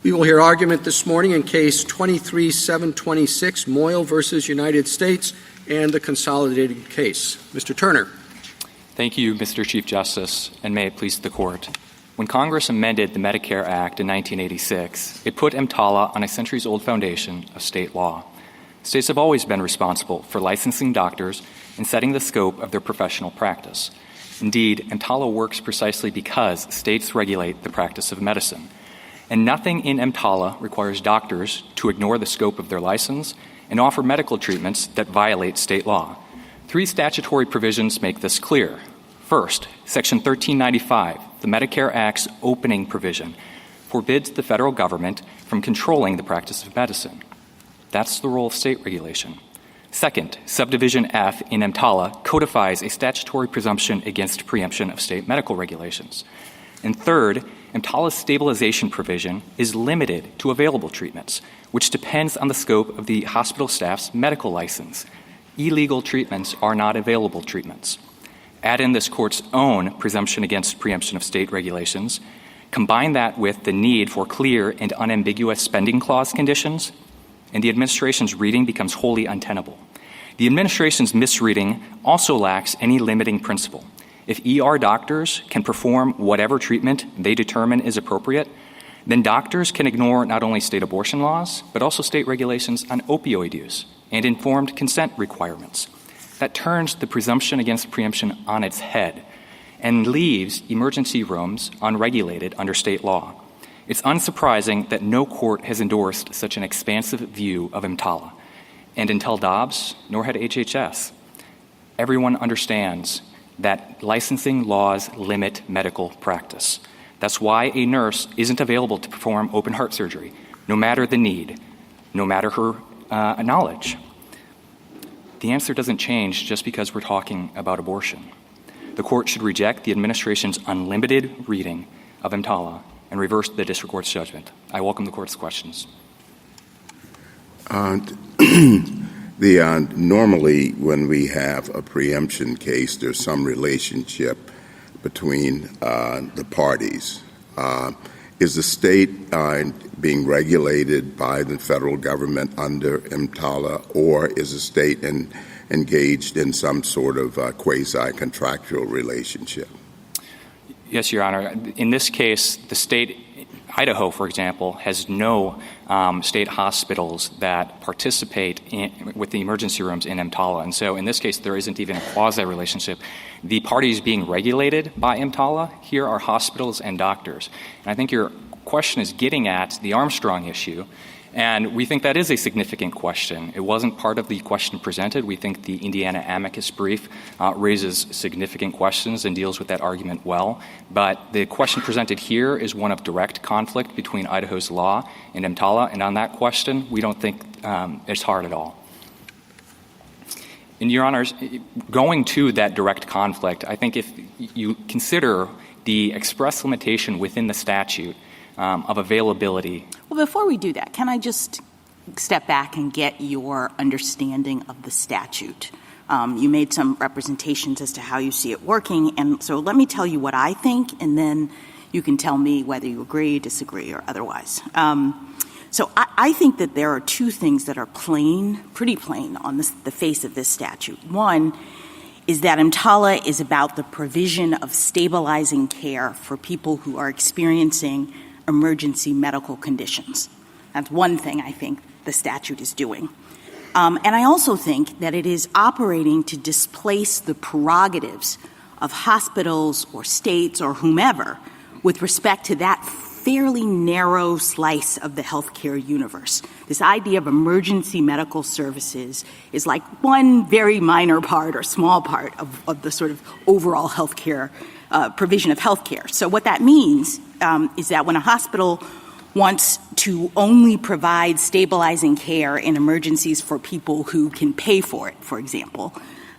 We will hear argument this morning in Case 23-726, Moyle versus United States, and the consolidated case. Mr. Turner. Thank you, Mr. Chief Justice, and may it please the Court. When Congress amended the Medicare Act in 1986, it put EMTALA on a centuries-old foundation of state law. States have always been responsible for licensing doctors and setting the scope of their professional practice. Indeed, EMTALA works precisely because states regulate the practice of medicine. And nothing in EMTALA requires doctors to ignore the scope of their license and offer medical treatments that violate state law. 3 statutory provisions make this clear. First, Section 1395, the Medicare Act's opening provision, forbids the federal government from controlling the practice of medicine. That's the role of state regulation. Second, Subdivision F in EMTALA codifies a statutory presumption against preemption of state medical regulations. And third, EMTALA's stabilization provision is limited to available treatments, which depends on the scope of the hospital staff's medical license. Illegal treatments are not available treatments. Add in this Court's own presumption against preemption of state regulations, combine that with the need for clear and unambiguous spending clause conditions, and the administration's reading becomes wholly untenable. The administration's misreading also lacks any limiting principle. If ER doctors can perform whatever treatment they determine is appropriate, then doctors can ignore not only state abortion laws, but also state regulations on opioid use and informed consent requirements. That turns the presumption against preemption on its head and leaves emergency rooms unregulated under state law. It's unsurprising that no court has endorsed such an expansive view of EMTALA. And until Dobbs, nor had HHS. Everyone understands that licensing laws limit medical practice. That's why a nurse isn't available to perform open heart surgery, no matter the need, no matter her knowledge. The answer doesn't change just because we're talking about abortion. The Court should reject the administration's unlimited reading of EMTALA and reverse the district court's judgment. I welcome the Court's questions. Normally, when we have a preemption case, there's some relationship between the parties. Is the state being regulated by the federal government under EMTALA, or is the state engaged in some sort of quasi-contractual relationship? Yes, Your Honor. In this case, the state, Idaho, for example, has no state hospitals that participate with the emergency rooms in EMTALA. And so in this case, there isn't even a quasi-relationship. The parties being regulated by EMTALA here are hospitals and doctors. And I think your question is getting at the Armstrong issue. And we think that is a significant question. It wasn't part of the question presented. We think the Indiana amicus brief raises significant questions and deals with that argument well. But the question presented here is one of direct conflict between Idaho's law and EMTALA. And on that question, we don't think it's hard at all. And, Your Honors, going to that direct conflict, I think if you consider the express limitation within the statute of availability. Well, before we do that, can I just step back and get your understanding of the statute? You made some representations as to how you see it working, and so let me tell you what I think, and then you can tell me whether you agree, disagree, or otherwise. So I think that there are 2 things that are pretty plain on the face of this statute. One is that EMTALA is about the provision of stabilizing care for people who are experiencing emergency medical conditions. That's one thing I think the statute is doing. And I also think that it is operating to displace the prerogatives of hospitals or states or whomever with respect to that fairly narrow slice of the healthcare universe. This idea of emergency medical services is like one very minor part or small part of the sort of overall healthcare provision of healthcare. So what that means is that when a hospital wants to only provide stabilizing care in emergencies for people who can pay for it, for example,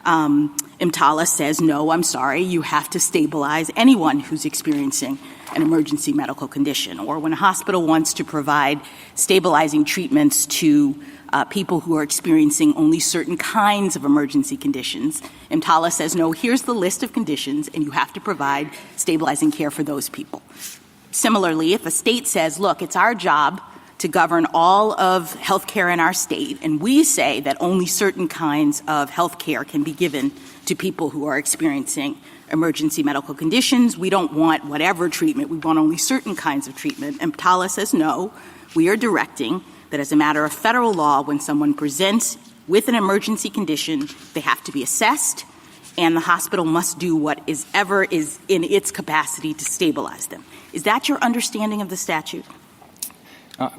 EMTALA says, no, I'm sorry, you have to stabilize anyone who's experiencing an emergency medical condition. Or when a hospital wants to provide stabilizing treatments to people who are experiencing only certain kinds of emergency conditions, EMTALA says, no, here's the list of conditions, and you have to provide stabilizing care for those people. Similarly, if a state says, look, it's our job to govern all of health care in our state, and we say that only certain kinds of health care can be given to people who are experiencing emergency medical conditions, we don't want whatever treatment, we want only certain kinds of treatment. EMTALA says no. We are directing that as a matter of federal law, when someone presents with an emergency condition, they have to be assessed, and the hospital must do what is in its capacity to stabilize them. Is that your understanding of the statute?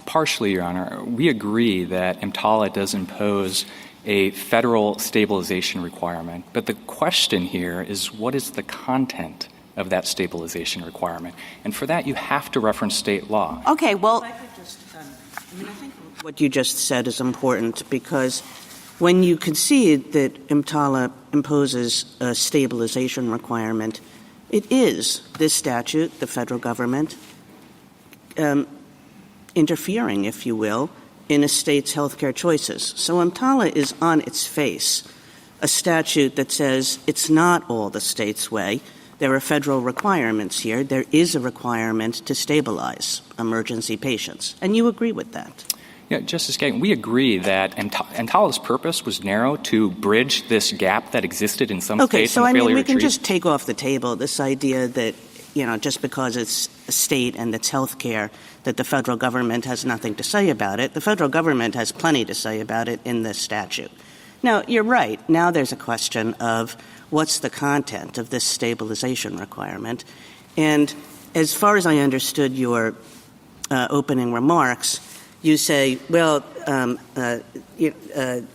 Partially, Your Honor. We agree that EMTALA does impose a federal stabilization requirement, but the question here is, what is the content of that stabilization requirement? And for that, you have to reference state law. Okay, well, I think what you just said is important, because when you concede that EMTALA imposes a stabilization requirement, it is this statute, the federal government, interfering, if you will, in a state's health care choices. So EMTALA is on its face a statute that says it's not all the state's way. There are federal requirements here. There is a requirement to stabilize emergency patients. And you agree with that? Yeah, Justice Kagan, we agree that EMTALA's purpose was narrow to bridge this gap that existed in some states. Okay, so we can treat. just take off the table this idea that, just because it's a state and it's health care, that the federal government has nothing to say about it. The federal government has plenty to say about it in this statute. Now, you're right. Now there's a question of what's the content of this stabilization requirement. And as far as I understood your opening remarks, you say, well,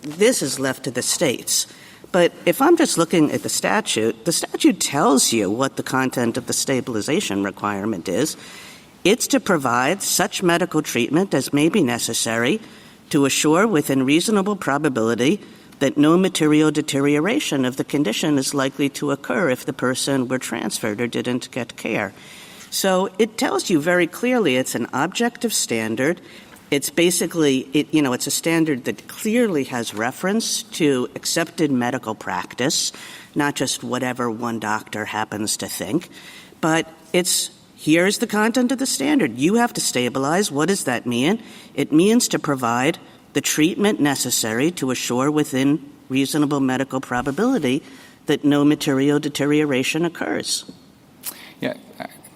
this is left to the states. But if I'm just looking at the statute tells you what the content of the stabilization requirement is. It's to provide such medical treatment as may be necessary to assure within reasonable probability that no material deterioration of the condition is likely to occur if the person were transferred or didn't get care. So it tells you very clearly it's an objective standard. It's basically, it's a standard that clearly has reference to accepted medical practice, not just whatever one doctor happens to think. But here's the content of the standard. You have to stabilize. What does that mean? It means to provide the treatment necessary to assure within reasonable medical probability that no material deterioration occurs. Yeah.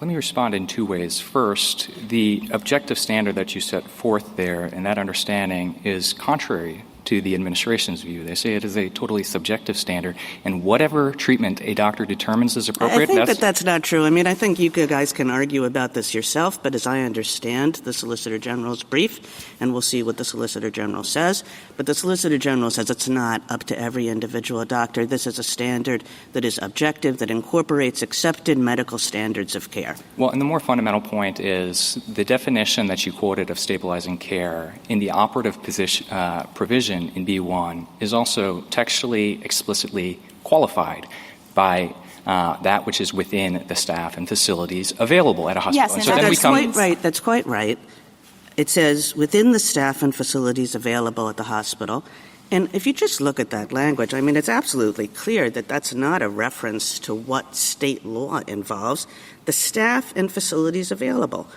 Let me respond in two ways. First, the objective standard that you set forth there and that understanding is contrary to the administration's view. They say it is a totally subjective standard, and whatever treatment a doctor determines is appropriate. I think that's not true. I mean, I think you guys can argue about this yourself, but as I understand the Solicitor General's brief, and we'll see what the Solicitor General says, but the Solicitor General says it's not up to every individual doctor. This is a standard that is objective, that incorporates accepted medical standards of care. Well, and the more fundamental point is the definition that you quoted of stabilizing care in the operative provision in B1 is also textually, explicitly qualified by that which is within the staff and facilities available at a hospital. Yes, and so That's quite right. It says within the staff and facilities available at the hospital. And if you just look at that language, I mean, it's absolutely clear that that's not a reference to what state law involves. The staff and facilities available.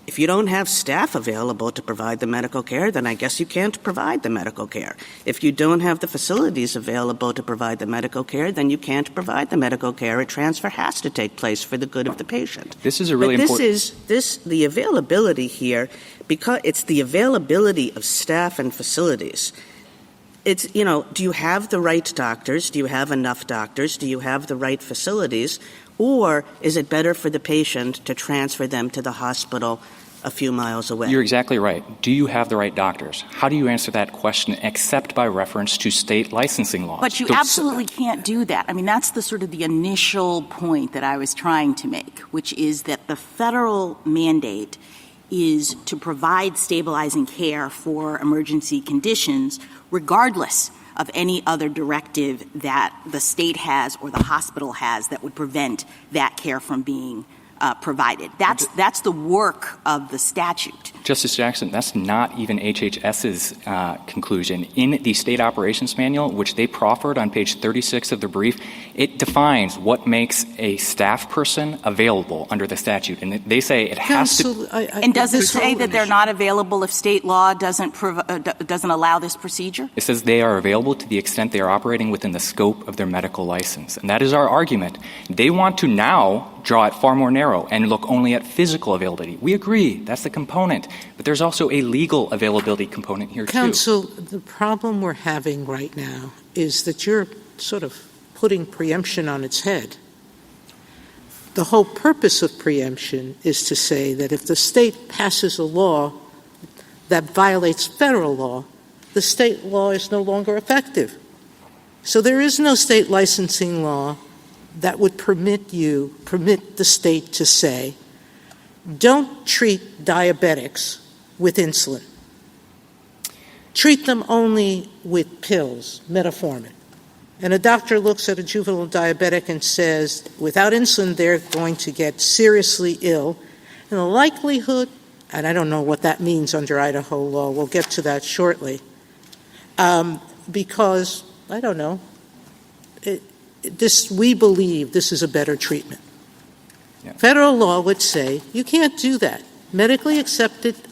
If you don't have staff available to provide the medical care, then I guess you can't provide the medical care. If you don't have the facilities available to provide the medical care, then you can't provide the medical care. A transfer has to take place for the good of the patient. This is a really important... The availability here, because it's the availability of staff and facilities. It's, do you have the right doctors? Do you have enough doctors? Do you have the right facilities? Or is it better for the patient to transfer them to the hospital a few miles away? You're exactly right. Do you have the right doctors? How do you answer that question except by reference to state licensing laws? But you absolutely can't do that. I mean, that's the sort of the initial point that I was trying to make, which is that the federal mandate is to provide stabilizing care for emergency conditions regardless of any other directive that the state has or the hospital has that would prevent that care from being provided. That's the work of the statute. Justice Jackson, that's not even HHS's conclusion. In the State Operations Manual, which they proffered on page 36 of the brief, it defines what makes a staff person available under the statute. And they say it has to... And does it say that they're not available if state law doesn't allow this procedure? It says they are available to the extent they are operating within the scope of their medical license. And that is our argument. They want to now draw it far more narrow and look only at physical availability. We agree. That's the component. But there's also a legal availability component here, Counsel, the problem we're having right now is that you're sort of putting preemption on its head. The whole purpose of preemption is to say that if the state passes a law that violates federal law, the state law is no longer effective. So there is no state licensing law that would permit the state to say, don't treat diabetics with insulin. Treat them only with pills, metformin. And a doctor looks at a juvenile diabetic and says, without insulin, they're going to get seriously ill. And the likelihood, and I don't know what that means under Idaho law, we'll get to that shortly, because, I don't know, we believe this is a better treatment. Yeah. Federal law would say you can't do that.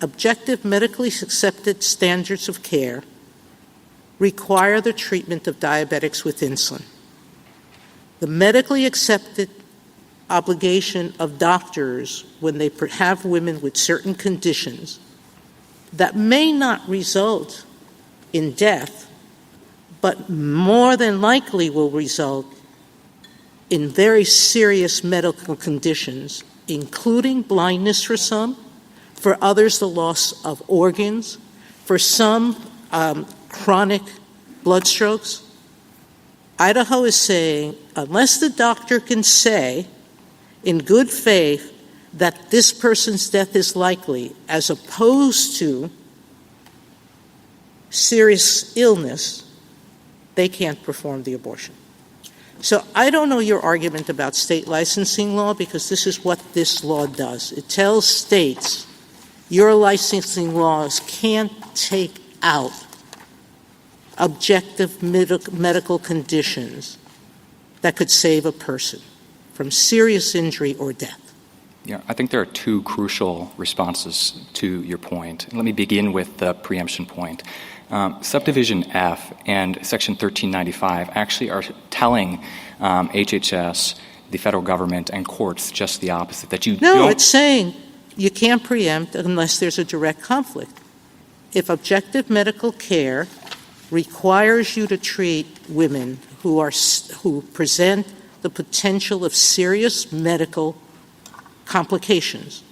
Objective medically accepted standards of care require the treatment of diabetics with insulin. The medically accepted obligation of doctors when they have women with certain conditions that may not result in death, but more than likely will result in very serious medical conditions, including blindness for some, for others the loss of organs, for some chronic blood strokes. Idaho is saying, unless the doctor can say in good faith that this person's death is likely, as opposed to serious illness, they can't perform the abortion. So I don't know your argument about state licensing law, because this is what this law does. It tells states your licensing laws can't take out objective medical conditions that could save a person from serious injury or death. Yeah, I think there are two crucial responses to your point. Let me begin with the preemption point. Subdivision F and Section 1395 actually are telling HHS, the federal government, and courts just the opposite, that you don't... No, it's saying you can't preempt unless there's a direct conflict. If objective medical care requires you to treat women who present the potential of serious medical complications,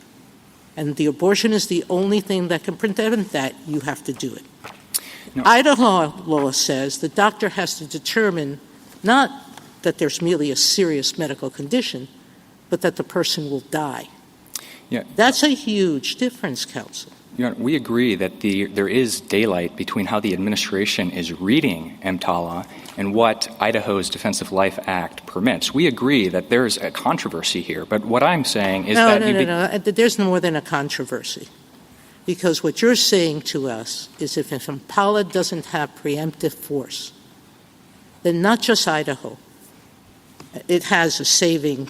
and the abortion is the only thing that can prevent that, you have to do it. No. Idaho law says the doctor has to determine not that there's merely a serious medical condition, but that the person will die. Yeah. That's a huge difference, counsel. We agree that there is daylight between how the administration is reading EMTALA and what Idaho's Defensive Life Act permits. We agree that there's a controversy here, but what I'm saying is No, there's more than a controversy. Because what you're saying to us is if EMTALA doesn't have preemptive force, then not just Idaho, it has a saving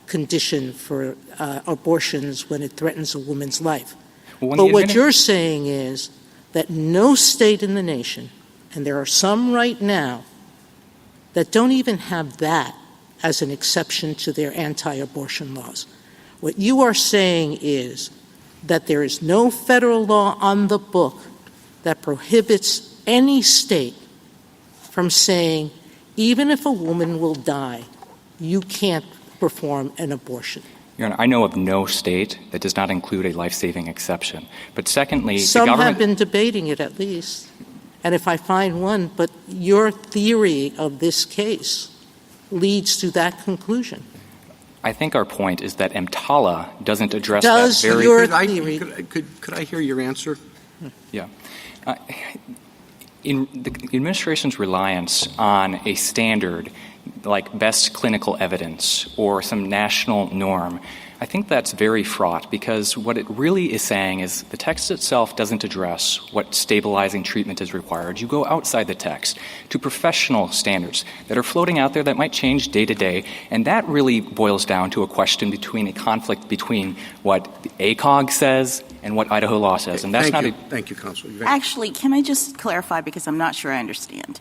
condition for abortions when it threatens a woman's life. But what you're saying is that no state in the nation, and there are some right now, that don't even have that as an exception to their anti-abortion laws. What you are saying is that there is no federal law on the book that prohibits any state from saying, even if a woman will die, you can't perform an abortion. Your Honor, I know of no state that does not include a life-saving exception. But secondly, some the government have been debating it at least. And if I find one, but your theory of this case leads to that conclusion. I think our point is that EMTALA doesn't address Does that very... your theory... Could I hear your answer? Yeah. In the administration's reliance on a standard like best clinical evidence or some national norm I think that's very fraught because what it really is saying is the text itself doesn't address what stabilizing treatment is required. You go outside the text to professional standards that are floating out there that might change day to day, and that really boils down to a question between a conflict between what the ACOG says and what Idaho law says. And that's Thank you, Counsel. Actually, can I just clarify, because I'm not sure I understand?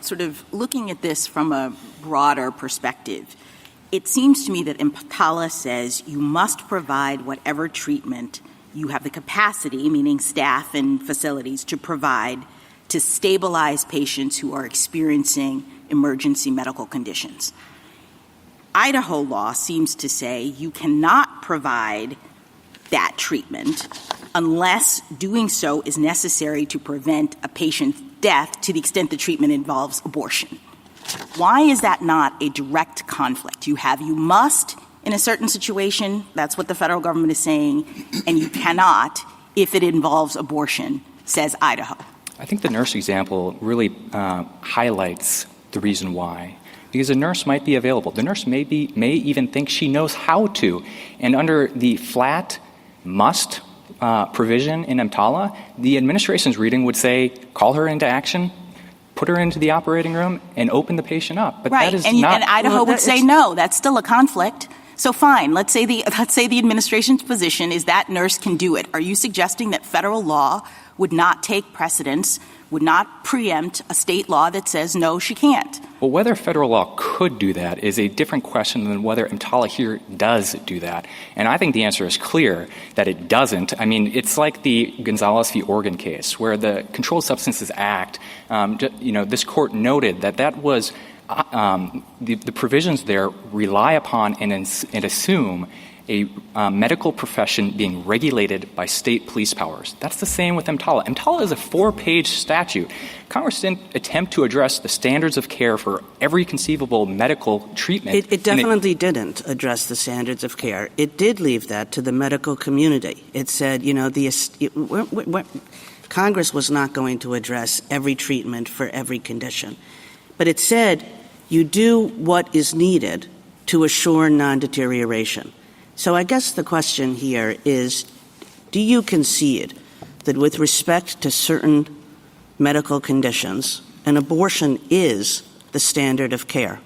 Sort of looking at this from a broader perspective, it seems to me that EMTALA says you must provide whatever treatment you have the capacity, meaning staff and facilities, to provide to stabilize patients who are experiencing emergency medical conditions. Idaho law seems to say you cannot provide that treatment unless doing so is necessary to prevent a patient's death to the extent the treatment involves abortion. Why is that not a direct conflict? You must in a certain situation, that's what the federal government is saying, and you cannot if it involves abortion, says Idaho. I think the nurse example really highlights the reason why. Because a nurse might be available. The nurse may even think she knows how to. And under the flat must provision in EMTALA, the administration's reading would say, call her into action, put her into the operating room, and open the patient up. But right, that is and not. And Idaho would say no. That's still a conflict. So fine. Let's say the administration's position is that nurse can do it. Are you suggesting that federal law would not take precedence, would not preempt a state law that says no, she can't? Well, whether federal law could do that is a different question than whether EMTALA here does do that. And I think the answer is clear that it doesn't. I mean, it's like the Gonzalez v. Oregon case where the Controlled Substances Act, this court noted that was the provisions there rely upon and assume a medical profession being regulated by state police powers. That's the same with EMTALA. EMTALA is a 4-page statute. Congress didn't attempt to address the standards of care for every conceivable medical treatment. It definitely didn't address the standards of care. It did leave that to the medical community. It said, Congress was not going to address every treatment for every condition. But it said you do what is needed to assure non-deterioration. So I guess the question here is, do you concede that with respect to certain medical conditions, an abortion is the standard of care?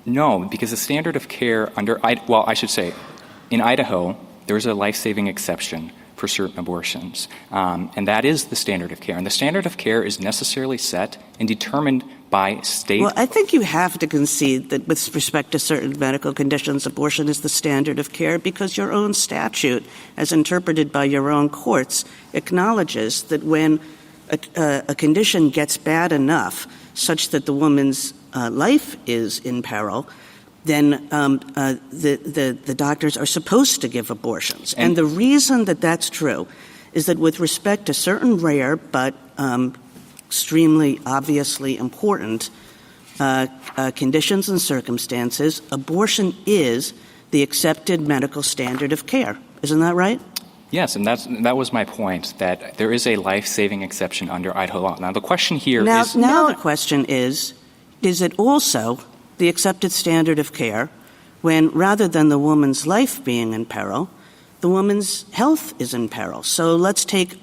No, because the standard of care in Idaho, there's a life-saving exception for certain abortions, and that is the standard of care. And the standard of care is necessarily set and determined by state. Well, I think you have to concede that with respect to certain medical conditions, abortion is the standard of care because your own statute, as interpreted by your own courts, acknowledges that when a condition gets bad enough such that the woman's life is in peril, then the doctors are supposed to give abortions. And the reason that that's true is that with respect to certain rare but extremely obviously important conditions and circumstances, abortion is the accepted medical standard of care. Isn't that right? Yes, and that was my point, that there is a life-saving exception under Idaho law. Now, the question here is... Now the question is it also the accepted standard of care when, rather than the woman's life being in peril, the woman's health is in peril? So let's take,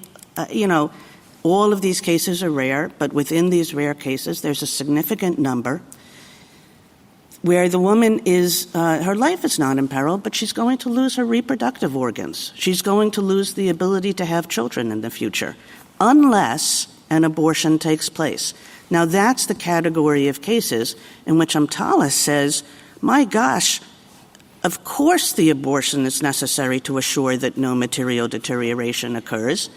all of these cases are rare, but within these rare cases, there's a significant number where the woman is, her life is not in peril, but she's going to lose her reproductive organs. She's going to lose the ability to have children in the future, unless an abortion takes place. Now, that's the category of cases in which EMTALA says, my gosh, of course the abortion is necessary to assure that no material deterioration occurs.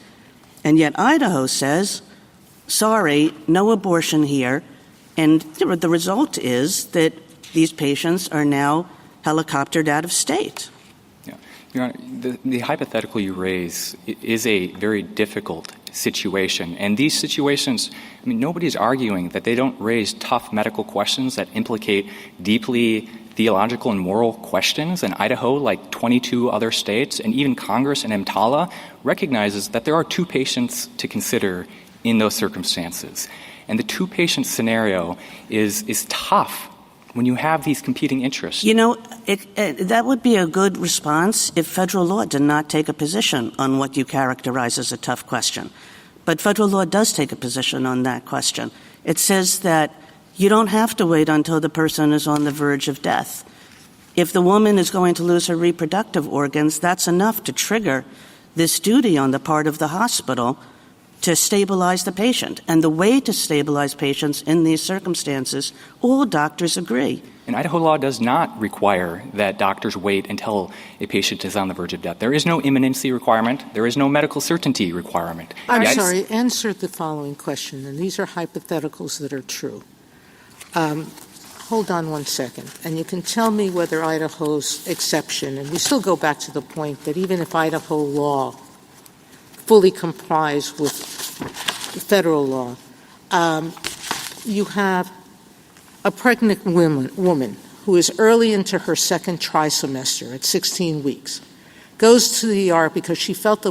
And yet Idaho says, sorry, no abortion here. And the result is that these patients are now helicoptered out of state. Yeah. Your Honor, the hypothetical you raise is a very difficult situation. And these situations, nobody's arguing that they don't raise tough medical questions that implicate deeply theological and moral questions. And Idaho, like 22 other states, and even Congress and EMTALA, recognizes that there are two patients to consider in those circumstances. And the two-patient scenario is tough when you have these competing interests. You know, that would be a good response if federal law did not take a position on what you characterize as a tough question. But federal law does take a position on that question. It says that you don't have to wait until the person is on the verge of death. If the woman is going to lose her reproductive organs, that's enough to trigger this duty on the part of the hospital to stabilize the patient. And the way to stabilize patients in these circumstances, all doctors agree. And Idaho law does not require that doctors wait until a patient is on the verge of death. There is no imminency requirement. There is no medical certainty requirement. I'm sorry, answer the following question, and these are hypotheticals that are true. Hold on one second, and you can tell me whether Idaho's exception, and we still go back to the point that even if Idaho law fully complies with federal law, you have a pregnant woman who is early into her second trimester at 16 weeks, goes to the ER because she felt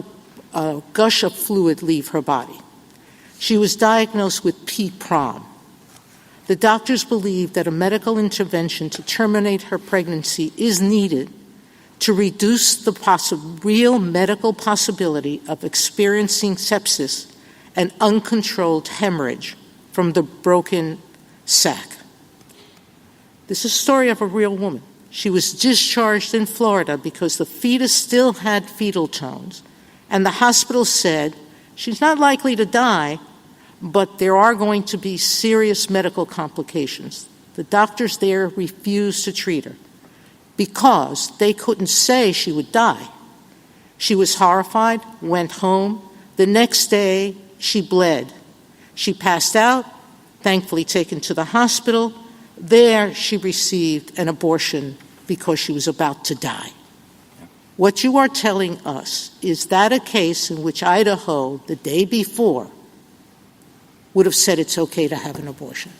a gush of fluid leave her body. She was diagnosed with PPROM. The doctors believe that a medical intervention to terminate her pregnancy is needed to reduce the real medical possibility of experiencing sepsis and uncontrolled hemorrhage from the broken sac. This is a story of a real woman. She was discharged in Florida because the fetus still had fetal tones, and the hospital said she's not likely to die, but there are going to be serious medical complications. The doctors there refused to treat her because they couldn't say she would die. She was horrified, went home. The next day, she bled. She passed out, thankfully taken to the hospital. There, she received an abortion because she was about to die. What you are telling us, is that a case in which Idaho, the day before, would have said it's okay to have an abortion?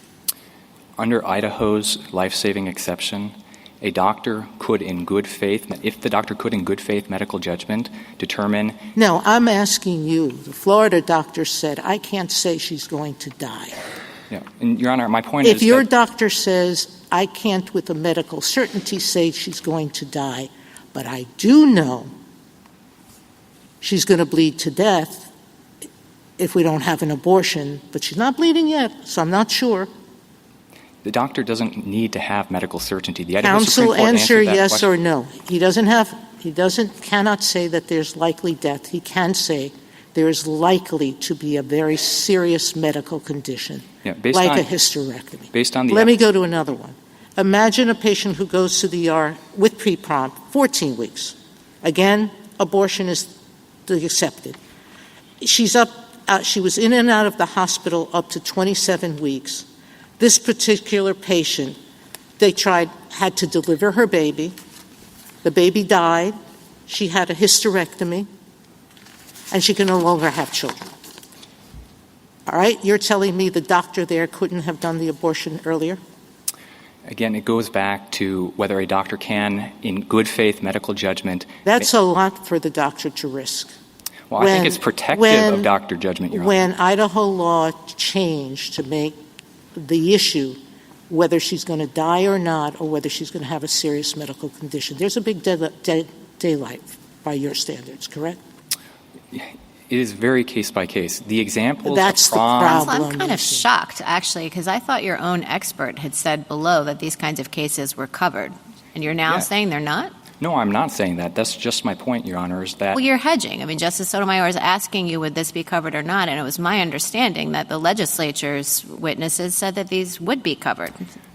Under Idaho's life-saving exception, a doctor could in good faith, if the doctor could in good faith medical judgment determine... No, I'm asking you. The Florida doctor said, I can't say she's going to die. Yeah. And Your Honor, my point is if your doctor says, I can't with a medical certainty say she's going to die, but I do know she's going to bleed to death if we don't have an abortion, but she's not bleeding yet, so I'm not sure. The doctor doesn't need to have medical certainty. The Idaho Counsel, Supreme Court answer yes question. or no. Cannot say that there's likely death. He can say there is likely to be a very serious medical condition, like a hysterectomy. Based on the Let me go to another one. Imagine a patient who goes to the ER with pre-prom, 14 weeks. Again, abortion is accepted. She was in and out of the hospital up to 27 weeks. This particular patient, had to deliver her baby. The baby died. She had a hysterectomy. And she can no longer have children. All right? You're telling me the doctor there couldn't have done the abortion earlier? Again, it goes back to whether a doctor can, in good faith medical judgment... That's a lot for the doctor to risk. Well, I think it's protective of doctor judgment, Your Honor. When Idaho law changed to make the issue whether she's going to die or not, or whether she's going to have a serious medical condition, there's a big daylight by your standards, correct? It is very case by case. The examples That's of prom... the problem. I'm kind of shocked, actually, because I thought your own expert had said below that these kinds of cases were covered. And you're now saying they're not? No, I'm not saying that. That's just my point, Your Honor, is that... Well, you're hedging. I mean, Justice Sotomayor is asking you, would this be covered or not? And it was my understanding that the legislature's witnesses said that these would be covered.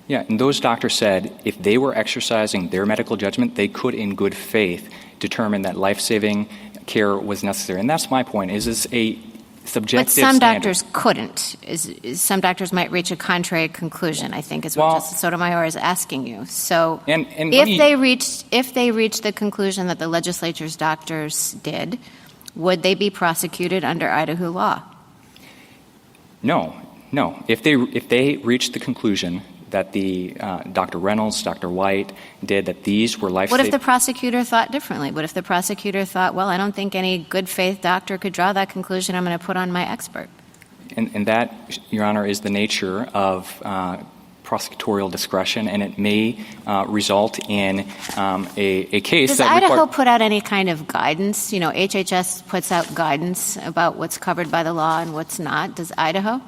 Yeah, and those doctors said if they were exercising their medical judgment, they could, in good faith, determine that life-saving care was necessary. And that's my point, is a subjective But some standard. doctors couldn't. Some doctors might reach a contrary conclusion, I think, is what Justice Sotomayor is asking you. So if they reached the conclusion that the legislature's doctors did, would they be prosecuted under Idaho law? No. If they reached the conclusion that the Dr. Reynolds, Dr. White did, that these were life-saving... What if the prosecutor thought differently? What if the prosecutor thought, well, I don't think any good faith doctor could draw that conclusion. I'm going to put on my expert. And that, Your Honor, is the nature of prosecutorial discretion, and it may result in a case Does that Idaho put out any kind of guidance? You know, HHS puts out guidance about what's covered by the law and what's not. Does Idaho?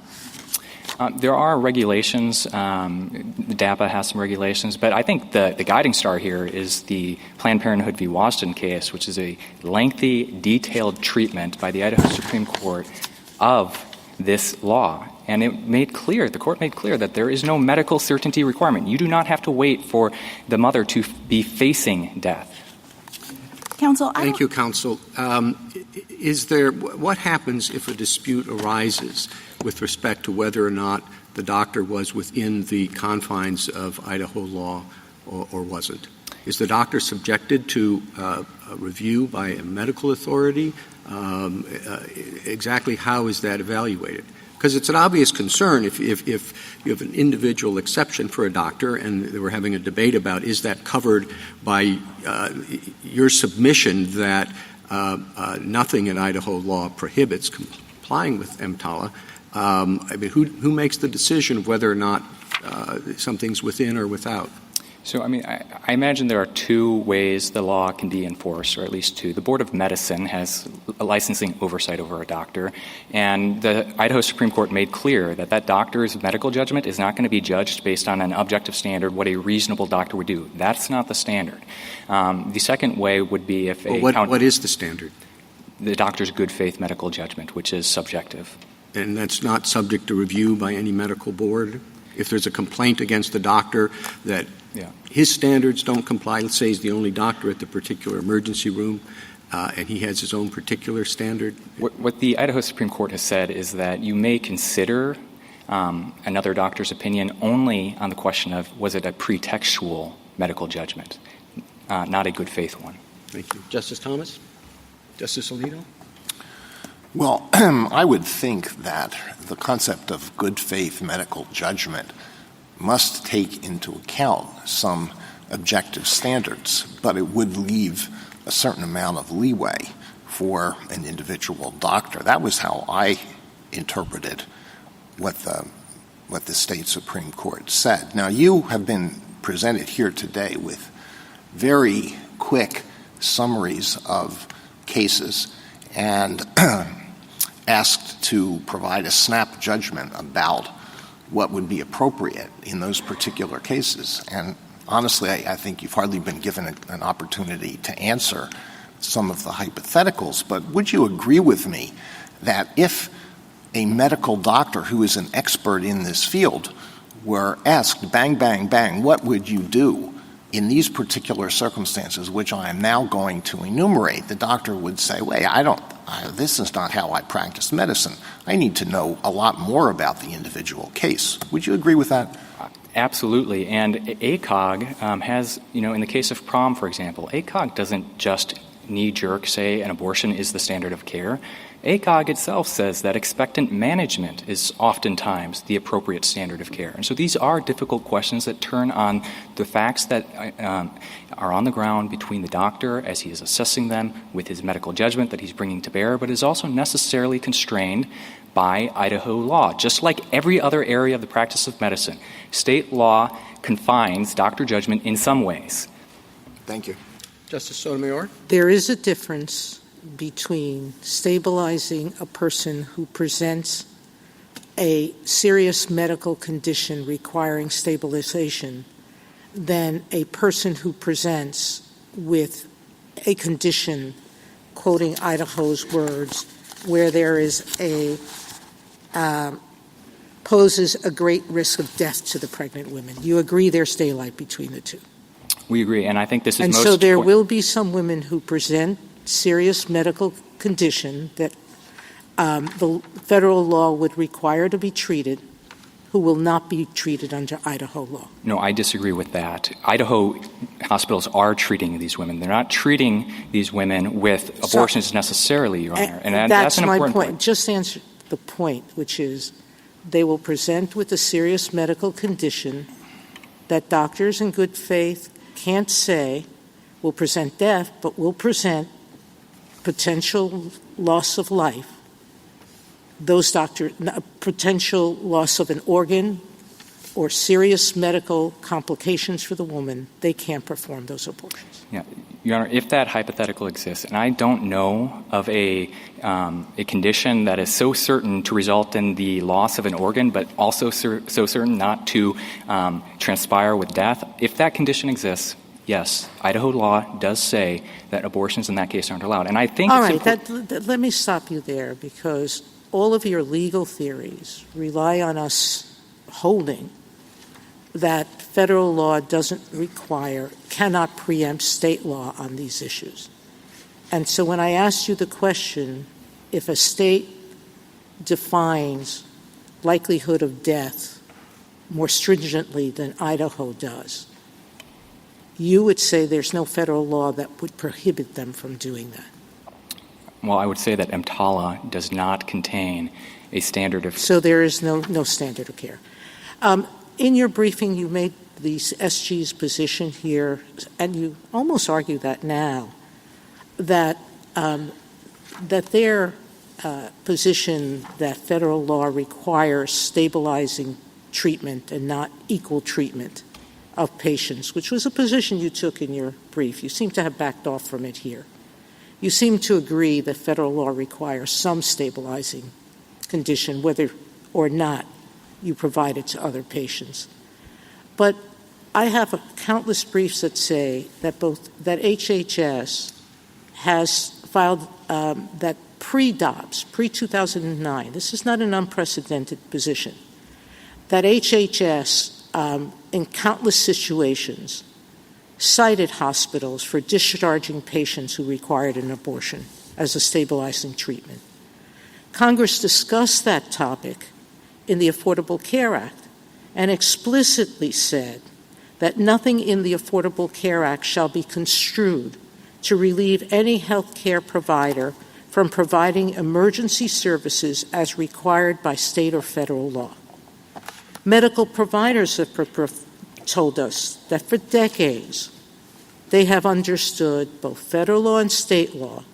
There are regulations. DAPA has some regulations, but I think the guiding star here is the Planned Parenthood v. Wasden case, which is a lengthy, detailed treatment by the Idaho Supreme Court of this law. And the court made clear that there is no medical certainty requirement. You do not have to wait for the mother to be facing death. Counsel, Thank you, counsel. What happens if a dispute arises with respect to whether or not the doctor was within the confines of Idaho law or wasn't? Is the doctor subjected to a review by a medical authority? Exactly how is that evaluated? Because it's an obvious concern if you have an individual exception for a doctor, and we're having a debate about is that covered by your submission that nothing in Idaho law prohibits complying with EMTALA. Who makes the decision of whether or not something's within or without? So, I imagine there are two ways the law can be enforced, or at least two. The Board of Medicine has a licensing oversight over a doctor, and the Idaho Supreme Court made clear that that doctor's medical judgment is not going to be judged based on an objective standard, what a reasonable doctor would do. That's not the standard. The second way would be if what is the standard? The doctor's good faith medical judgment, which is subjective. And that's not subject to review by any medical board? If there's a complaint against the doctor that his standards don't comply, let's say he's the only doctor at the particular emergency room, and he has his own particular standard? What the Idaho Supreme Court has said is that you may consider another doctor's opinion only on the question of was it a pretextual medical judgment, not a good faith one. Thank you. Justice Thomas? Justice Alito? Well, I would think that the concept of good faith medical judgment must take into account some objective standards, but it would leave a certain amount of leeway for an individual doctor. That was how I interpreted what the state Supreme Court said. Now, you have been presented here today with very quick summaries of cases and asked to provide a snap judgment about what would be appropriate in those particular cases. And honestly, I think you've hardly been given an opportunity to answer some of the hypotheticals. But would you agree with me that if a medical doctor who is an expert in this field were asked, bang, bang, bang, what would you do in these particular circumstances, which I am now going to enumerate, the doctor would say, wait, this is not how I practice medicine. I need to know a lot more about the individual case. Would you agree with that? Absolutely. And ACOG has, in the case of prom, for example, ACOG doesn't just knee-jerk say an abortion is the standard of care. ACOG itself says that expectant management is oftentimes the appropriate standard of care. And so these are difficult questions that turn on the facts that are on the ground between the doctor as he is assessing them with his medical judgment that he's bringing to bear, but is also necessarily constrained by Idaho law. Just like every other area of the practice of medicine, state law confines doctor judgment in some ways. Thank you. Justice Sotomayor? There is a difference between stabilizing a person who presents a serious medical condition requiring stabilization than a person who presents with a condition, quoting Idaho's words, where there is poses a great risk of death to the pregnant women. You agree there's daylight between the two? We agree, and I think this is and so there will be some women who present serious medical condition that the federal law would require to be treated who will not be treated under Idaho law. No, I disagree with that. Idaho hospitals are treating these women. They're not treating these women with abortions necessarily, Your Honor. And that's an important point. Just answer the point, which is they will present with a serious medical condition that doctors in good faith can't say will present death, but will present potential loss of life. Those doctors, potential loss of an organ or serious medical complications for the woman, they can't perform those abortions. Yeah. Your Honor, if that hypothetical exists, and I don't know of a condition that is so certain to result in the loss of an organ, but also so certain not to transpire with death, if that condition exists, yes, Idaho law does say that abortions in that case aren't allowed. And I think all right, let me stop you there, because all of your legal theories rely on us holding that federal law cannot preempt state law on these issues. And so when I asked you the question, if a state defines likelihood of death more stringently than Idaho does, you would say there's no federal law that would prohibit them from doing that. Well, I would say that EMTALA does not contain a standard of... So there is no standard of care. In your briefing, you made the SG's position here, and you almost argue that now, that their position that federal law requires stabilizing treatment and not equal treatment of patients, which was a position you took in your brief. You seem to have backed off from it here. You seem to agree that federal law requires some stabilizing condition, whether or not you provide it to other patients. But I have countless briefs that say that that HHS has filed that pre-Dobbs, pre-2009, this is not an unprecedented position, that HHS in countless situations cited hospitals for discharging patients who required an abortion as a stabilizing treatment. Congress discussed that topic in the Affordable Care Act and explicitly said that nothing in the Affordable Care Act shall be construed to relieve any health care provider from providing emergency services as required by state or federal law. Medical providers have told us that for decades they have understood both federal law and state law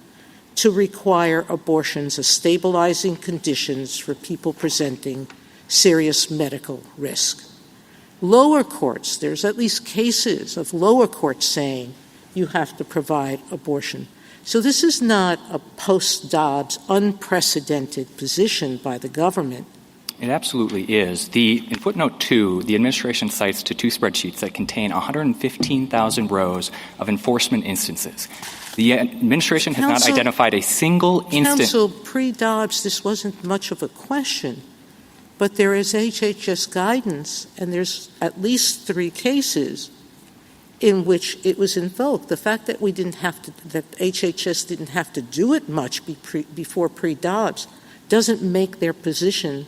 to require abortions as stabilizing conditions for people presenting serious medical risk. Lower courts, there's at least cases of lower courts saying you have to provide abortion. So this is not a post-Dobbs unprecedented position by the government. It absolutely is. In footnote 2, the administration cites to two spreadsheets that contain 115,000 rows of enforcement instances. The administration has not identified a single instance. Counsel, pre-Dobbs, this wasn't much of a question, but there is HHS guidance, and there's at least 3 cases in which it was invoked. The fact that that HHS didn't have to do it much before pre-Dobbs doesn't make their position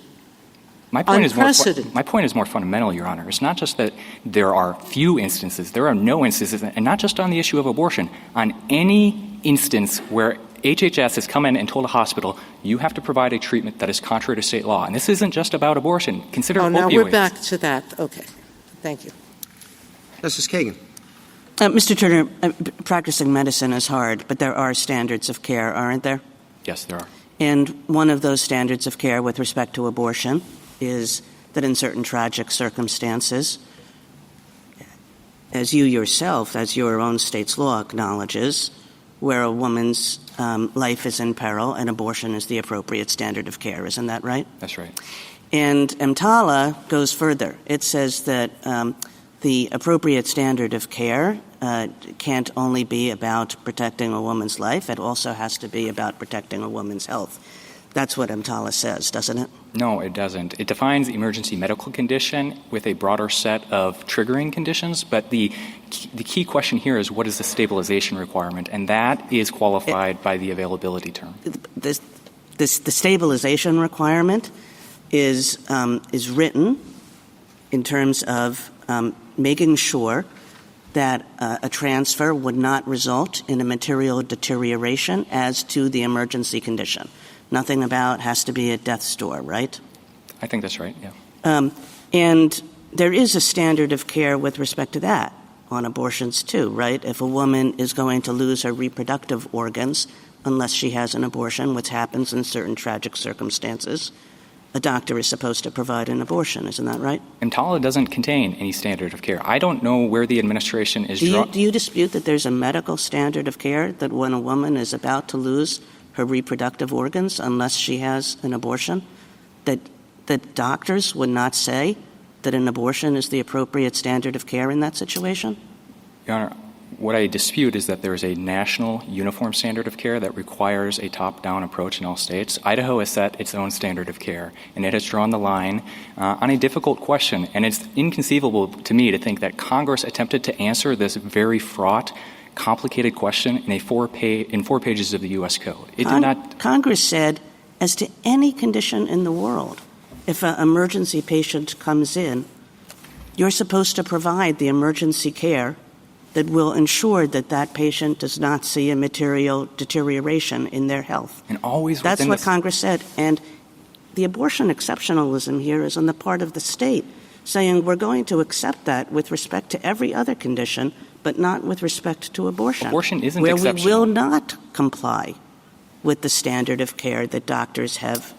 unprecedented. My point is more fundamental, Your Honor. It's not just that there are few instances. There are no instances, and not just on the issue of abortion. On any instance where HHS has come in and told a hospital, you have to provide a treatment that is contrary to state law. And this isn't just about abortion. Consider opioids. Now we're back to that. Okay. Thank you. Justice Kagan. Mr. Turner, practicing medicine is hard, but there are standards of care, aren't there? Yes, there are. And one of those standards of care with respect to abortion is that in certain tragic circumstances, as you yourself, as your own state's law acknowledges, where a woman's life is in peril, an abortion is the appropriate standard of care. Isn't that right? That's right. And EMTALA goes further. It says that the appropriate standard of care can't only be about protecting a woman's life. It also has to be about protecting a woman's health. That's what EMTALA says, doesn't it? No, it doesn't. It defines emergency medical condition with a broader set of triggering conditions, but the key question here is what is the stabilization requirement, and that is qualified by the availability term. The stabilization requirement is written in terms of making sure that a transfer would not result in a material deterioration as to the emergency condition. Nothing about has to be at death's door, right? I think that's right, yeah. And there is a standard of care with respect to that on abortions too, right? If a woman is going to lose her reproductive organs unless she has an abortion, which happens in certain tragic circumstances, a doctor is supposed to provide an abortion. Isn't that right? EMTALA doesn't contain any standard of care. I don't know where the administration is Do you dispute that there's a medical standard of care that when a woman is about to lose her reproductive organs unless she has an abortion, that doctors would not say that an abortion is the appropriate standard of care in that situation? Your Honor, what I dispute is that there is a national uniform standard of care that requires a top-down approach in all states. Idaho has set its own standard of care, and it has drawn the line on a difficult question. And it's inconceivable to me to think that Congress attempted to answer this very fraught, complicated question in 4 pages of the U.S. Code. It did not. Congress said, as to any condition in the world, if an emergency patient comes in, you're supposed to provide the emergency care that will ensure that that patient does not see a material deterioration in their health. And always That's what Congress said. And the abortion exceptionalism here is on the part of the state, saying we're going to accept that with respect to every other condition, but not with respect to abortion. Abortion isn't where exceptional. We will not comply with the standard of care that doctors have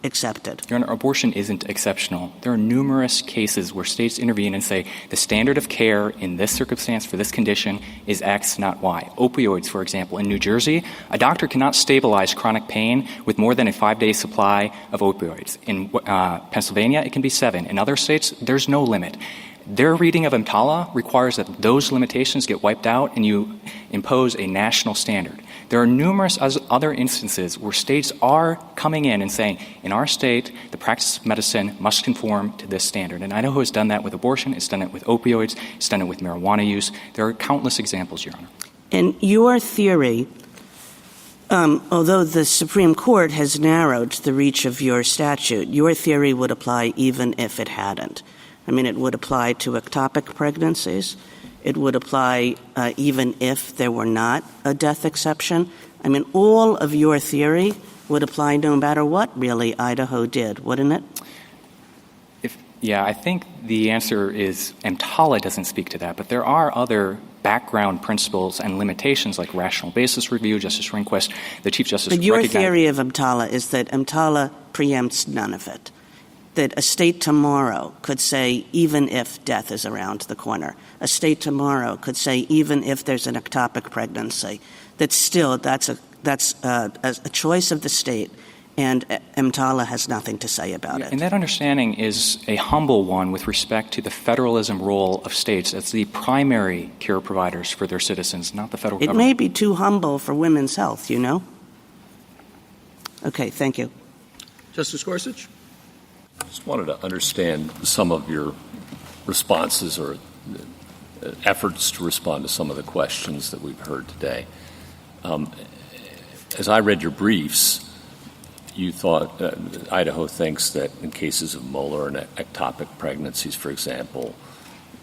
accepted. Your Honor, abortion isn't exceptional. There are numerous cases where states intervene and say the standard of care in this circumstance for this condition is X, not Y. Opioids, for example. In New Jersey, a doctor cannot stabilize chronic pain with more than a 5-day supply of opioids. In Pennsylvania, it can be 7. In other states, there's no limit. Their reading of EMTALA requires that those limitations get wiped out and you impose a national standard. There are numerous other instances where states are coming in and saying, in our state, the practice of medicine must conform to this standard. And Idaho has done that with abortion. It's done it with opioids. It's done it with marijuana use. There are countless examples, Your Honor. And your theory, although the Supreme Court has narrowed the reach of your statute, your theory would apply even if it hadn't. I mean, it would apply to ectopic pregnancies. It would apply even if there were not a death exception. I mean, all of your theory would apply no matter what, really, Idaho did, wouldn't it? I think the answer is EMTALA doesn't speak to that, but there are other background principles and limitations like rational basis review, Justice Rehnquist, the Chief Justice But your theory of EMTALA is that EMTALA preempts none of it, that a state tomorrow could say even if death is around the corner. A state tomorrow could say even if there's an ectopic pregnancy, that still that's a choice of the state, and EMTALA has nothing to say about it. And that understanding is a humble one with respect to the federalism role of states as the primary care providers for their citizens, not the federal government. It may be too humble for women's health, you know? Okay, thank you. Justice Gorsuch? I just wanted to understand some of your responses or efforts to respond to some of the questions that we've heard today. As I read your briefs, you thought Idaho thinks that in cases of molar and ectopic pregnancies, for example,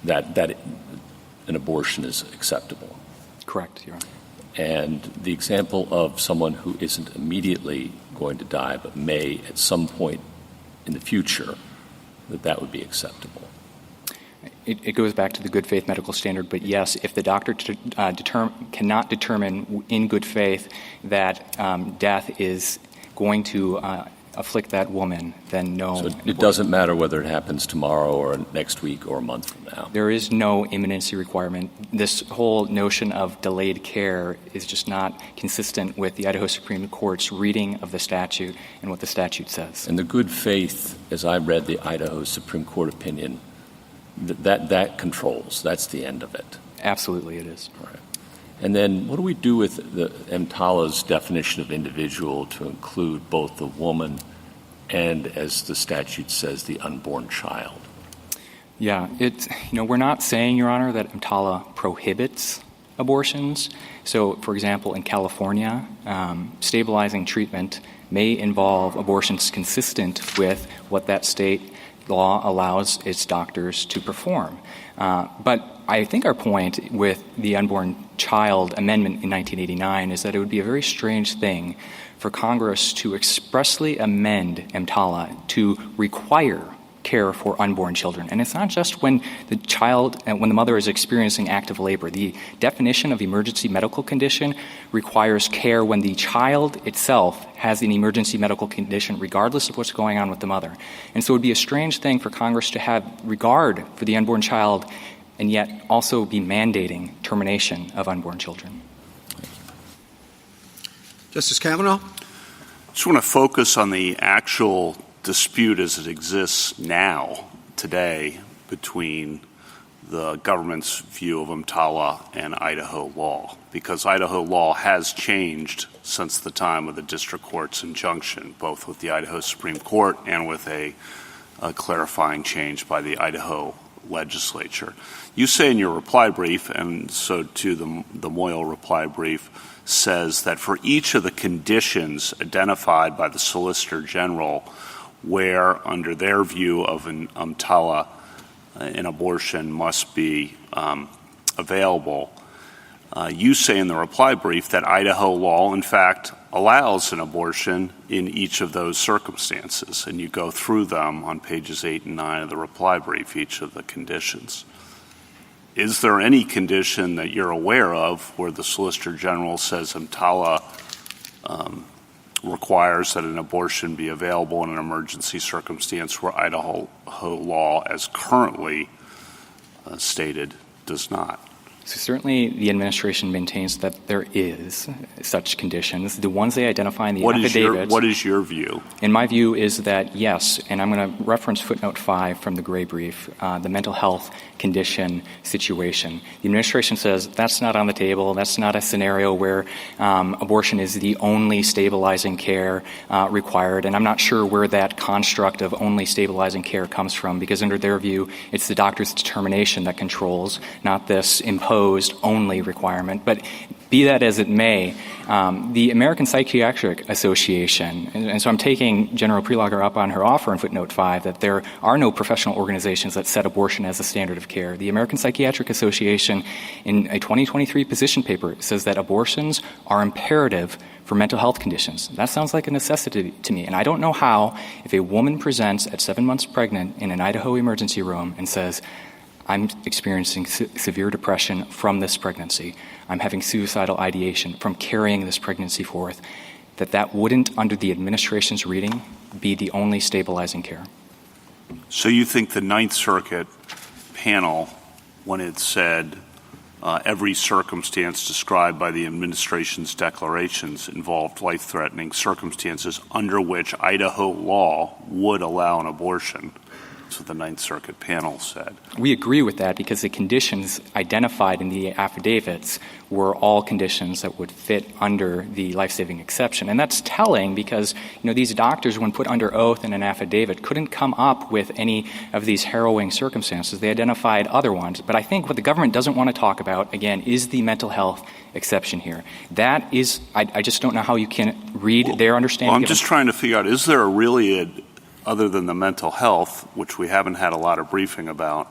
that an abortion is acceptable. Correct, Your Honor. And the example of someone who isn't immediately going to die but may at some point in the future, that would be acceptable. It goes back to the good faith medical standard, but yes, if the doctor cannot determine in good faith that death is going to afflict that woman, then no. So it doesn't matter whether it happens tomorrow or next week or a month from now. There is no imminency requirement. This whole notion of delayed care is just not consistent with the Idaho Supreme Court's reading of the statute and what the statute says. And the good faith, as I read the Idaho Supreme Court opinion, that controls. That's the end of it. Absolutely it is. All right. And then what do we do with the EMTALA's definition of individual to include both the woman and, as the statute says, the unborn child? Yeah, we're not saying, Your Honor, that EMTALA prohibits abortions. So, for example, in California, stabilizing treatment may involve abortions consistent with what that state law allows its doctors to perform. But I think our point with the Unborn Child Amendment in 1989 is that it would be a very strange thing for Congress to expressly amend EMTALA to require care for unborn children. And it's not just when the mother is experiencing active labor. The definition of emergency medical condition requires care when the child itself has an emergency medical condition, regardless of what's going on with the mother. And so it would be a strange thing for Congress to have regard for the unborn child and yet also be mandating termination of unborn children. Justice Kavanaugh? I just want to focus on the actual dispute as it exists now, today, between the government's view of EMTALA and Idaho law, because Idaho law has changed since the time of the district court's injunction, both with the Idaho Supreme Court and with a clarifying change by the Idaho legislature. You say in your reply brief, and so too the Moyle reply brief, says that for each of the conditions identified by the Solicitor General where, under their view of an EMTALA, an abortion must be available, you say in the reply brief that Idaho law, in fact, allows an abortion in each of those circumstances, and you go through them on pages 8 and 9 of the reply brief, each of the conditions. Is there any condition that you're aware of where the Solicitor General says EMTALA requires that an abortion be available in an emergency circumstance where Idaho law, as currently stated, does not? So certainly the administration maintains that there is such conditions. The ones they identify in the affidavits. What is your view? And my view is that yes, and I'm going to reference footnote 5 from the gray brief, the mental health condition situation. The administration says that's not on the table. That's not a scenario where abortion is the only stabilizing care required. And I'm not sure where that construct of only stabilizing care comes from, because under their view, it's the doctor's determination that controls, not this imposed only requirement. But be that as it may, the American Psychiatric Association, and so I'm taking General Prelogger up on her offer in footnote 5 that there are no professional organizations that set abortion as a standard of care. The American Psychiatric Association, in a 2023 position paper, says that abortions are imperative for mental health conditions. That sounds like a necessity to me. And I don't know how, if a woman presents at 7 months pregnant in an Idaho emergency room and says, I'm experiencing severe depression from this pregnancy, I'm having suicidal ideation from carrying this pregnancy forth, that wouldn't, under the administration's reading, be the only stabilizing care. So you think the Ninth Circuit panel, when it said every circumstance described by the administration's declarations involved life-threatening circumstances under which Idaho law would allow an abortion, that's what the Ninth Circuit panel said. We agree with that because the conditions identified in the affidavits were all conditions that would fit under the life-saving exception. And that's telling because, these doctors, when put under oath in an affidavit, couldn't come up with any of these harrowing circumstances. They identified other ones. But I think what the government doesn't want to talk about, again, is the mental health exception here. That is, I just don't know how you can read their understanding. Well, I'm just trying to figure out, is there other than the mental health, which we haven't had a lot of briefing about,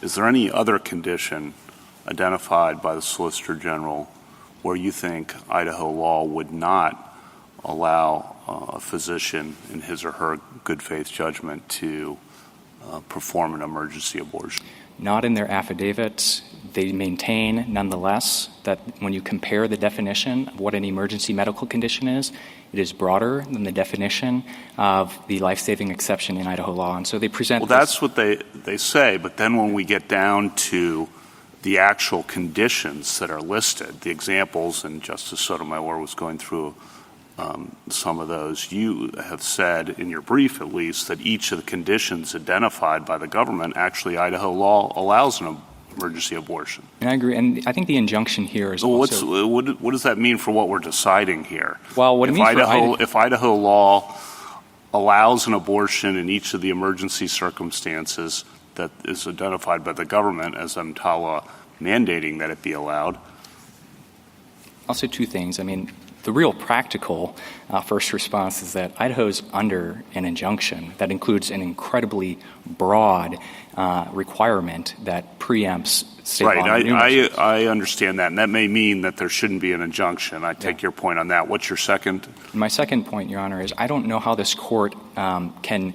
is there any other condition identified by the Solicitor General where you think Idaho law would not allow a physician in his or her good faith judgment to perform an emergency abortion? Not in their affidavits. They maintain, nonetheless, that when you compare the definition of what an emergency medical condition is, it is broader than the definition of the life-saving exception in Idaho law. And so they present Well, that's what they say, but then when we get down to the actual conditions that are listed, the examples, and Justice Sotomayor was going through some of those, you have said in your brief, at least, that each of the conditions identified by the government, actually Idaho law allows an emergency abortion. And I agree. And I think the injunction here is also... What does that mean for what we're deciding here? Well, what it means if Idaho law allows an abortion in each of the emergency circumstances that is identified by the government as EMTALA mandating that it be allowed? I'll say two things. The real practical first response is that Idaho's under an injunction that includes an incredibly broad requirement that preempts state law. Right. I understand that, and that may mean that there shouldn't be an injunction. I take your point on that. What's your second? My second point, Your Honor, is I don't know how this court can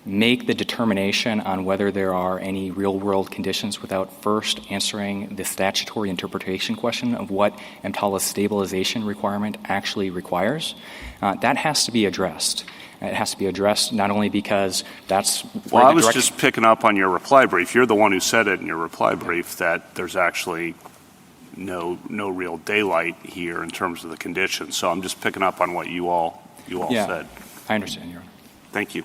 make the determination on whether there are any real-world conditions without first answering the statutory interpretation question of what EMTALA's stabilization requirement actually requires. That has to be addressed. It has to be addressed not only because that's Well, I was just picking up on your reply brief. You're the one who said it in your reply brief that there's actually no real daylight here in terms of the conditions. So I'm just picking up on what you all said. I understand, Your Honor. Thank you.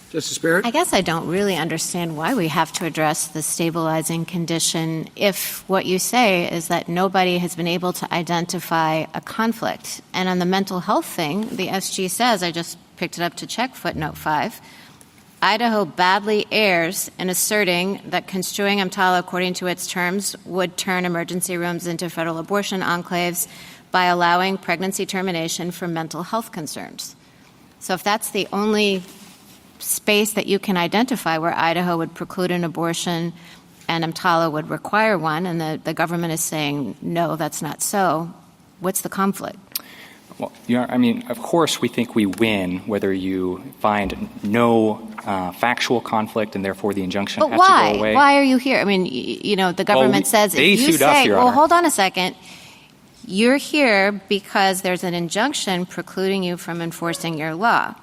Justice Barrett? I guess I don't really understand why we have to address the stabilizing condition if what you say is that nobody has been able to identify a conflict. And on the mental health thing, the SG says, I just picked it up to check footnote 5, Idaho badly errs in asserting that construing EMTALA according to its terms would turn emergency rooms into federal abortion enclaves by allowing pregnancy termination for mental health concerns. So if that's the only space that you can identify where Idaho would preclude an abortion and EMTALA would require one, and the government is saying, no, that's not so, what's the conflict? Well, of course we think we win whether you find no factual conflict and therefore the injunction has to go away. Why are you here? The government says if you say, well, hold on a second, you're here because there's an injunction precluding you from enforcing your law.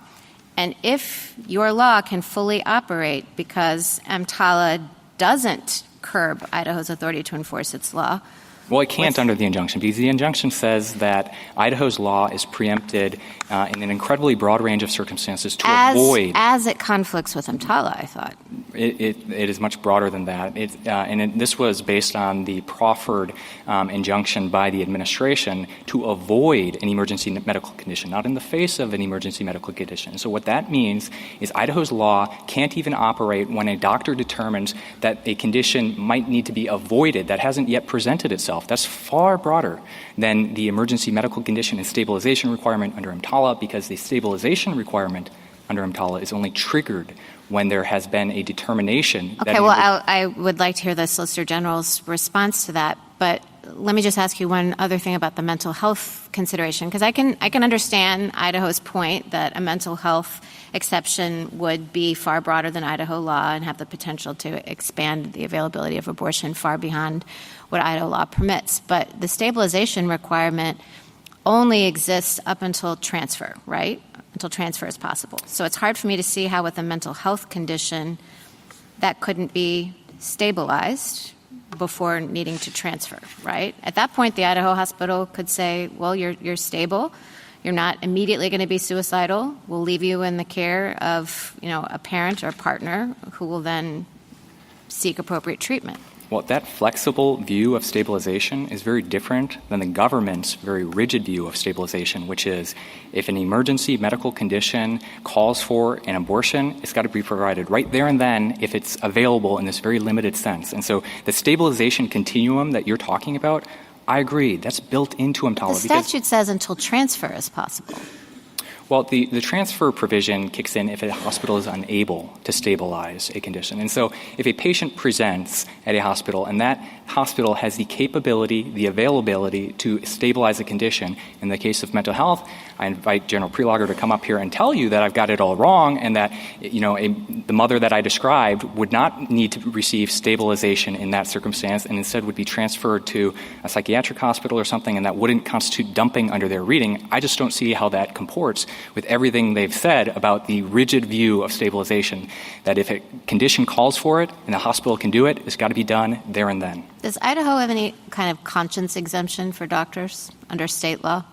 And if your law can fully operate because EMTALA doesn't curb Idaho's authority to enforce its law. Well, it can't under the injunction because the injunction says that Idaho's law is preempted in an incredibly broad range of circumstances to avoid. As it conflicts with EMTALA, I thought. It is much broader than that. This was based on the proffered injunction by the administration to avoid an emergency medical condition, not in the face of an emergency medical condition. So what that means is Idaho's law can't even operate when a doctor determines that a condition might need to be avoided that hasn't yet presented itself. That's far broader than the emergency medical condition and stabilization requirement under EMTALA because the stabilization requirement under EMTALA is only triggered when there has been a determination. Okay, I would like to hear the Solicitor General's response to that, but let me just ask you one other thing about the mental health consideration, because I can understand Idaho's point that a mental health exception would be far broader than Idaho law and have the potential to expand the availability of abortion far beyond what Idaho law permits. But the stabilization requirement only exists up until transfer, right? Until transfer is possible. So it's hard for me to see how with a mental health condition that couldn't be stabilized before needing to transfer, right? At that point, the Idaho hospital could say, well, you're stable. You're not immediately going to be suicidal. We'll leave you in the care of, a parent or partner who will then seek appropriate treatment. Well, that flexible view of stabilization is very different than the government's very rigid view of stabilization, which is if an emergency medical condition calls for an abortion, it's got to be provided right there and then if it's available in this very limited sense. And so the stabilization continuum that you're talking about, I agree, that's built into EMTALA. The statute says until transfer is possible. Well, the transfer provision kicks in if a hospital is unable to stabilize a condition. And so if a patient presents at a hospital and that hospital has the capability, the availability to stabilize a condition, in the case of mental health, I invite General Prelogger to come up here and tell you that I've got it all wrong and that, the mother that I described would not need to receive stabilization in that circumstance and instead would be transferred to a psychiatric hospital or something, and that wouldn't constitute dumping under their reading. I just don't see how that comports with everything they've said about the rigid view of stabilization, that if a condition calls for it and the hospital can do it, it's got to be done there and then. Does Idaho have any kind of conscience exemption for doctors under state law?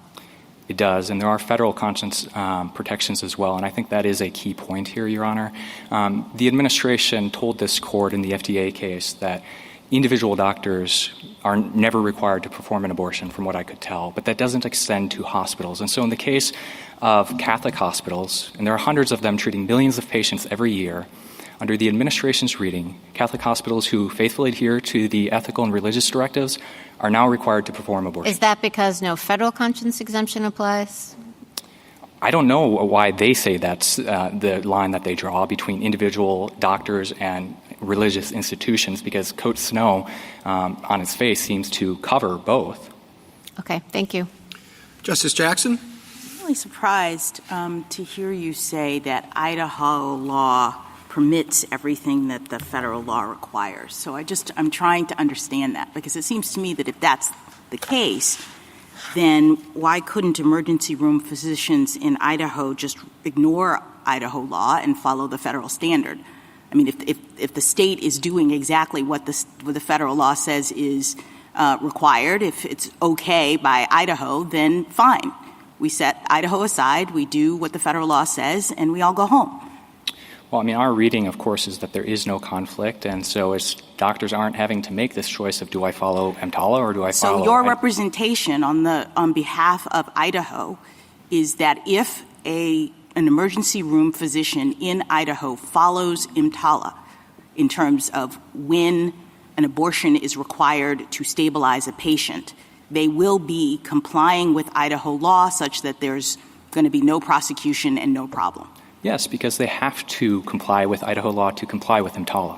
It does, and there are federal conscience protections as well, and I think that is a key point here, Your Honor. The administration told this court in the FDA case that individual doctors are never required to perform an abortion, from what I could tell, but that doesn't extend to hospitals. And so in the case of Catholic hospitals, and there are hundreds of them treating millions of patients every year, under the administration's reading, Catholic hospitals who faithfully adhere to the ethical and religious directives are now required to perform abortion. Is that because no federal conscience exemption applies? I don't know why they say that's the line that they draw between individual doctors and religious institutions, because Code Snow, on its face, seems to cover both. Okay, thank you. Justice Jackson? really surprised to hear you say that Idaho law permits everything that the federal law requires. So I'm trying to understand that, because it seems to me that if that's the case, then why couldn't emergency room physicians in Idaho just ignore Idaho law and follow the federal standard? I mean, if the state is doing exactly what the federal law says is required, if it's okay by Idaho, then fine. We set Idaho aside, we do what the federal law says, and we all go home. Well, I mean, our reading, of course, is that there is no conflict, and so doctors aren't having to make this choice of do I follow EMTALA or do I follow... So your representation on behalf of Idaho is that if an emergency room physician in Idaho follows EMTALA in terms of when an abortion is required to stabilize a patient, they will be complying with Idaho law such that there's going to be no prosecution and no problem. Yes, because they have to comply with Idaho law to comply with EMTALA.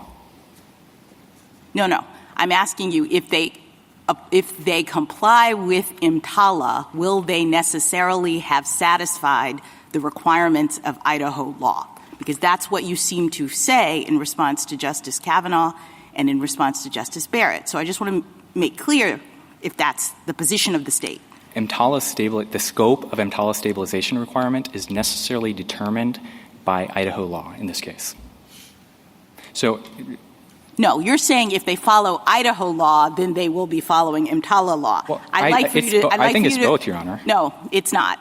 No. I'm asking you if they comply with EMTALA, will they necessarily have satisfied the requirements of Idaho law? Because that's what you seem to say in response to Justice Kavanaugh and in response to Justice Barrett. So I just want to make clear if that's the position of the state. The scope of EMTALA stabilization requirement is necessarily determined by Idaho law in this case. So, no, you're saying if they follow Idaho law, then they will be following EMTALA law. Well, I think it's both, Your Honor. No, it's not.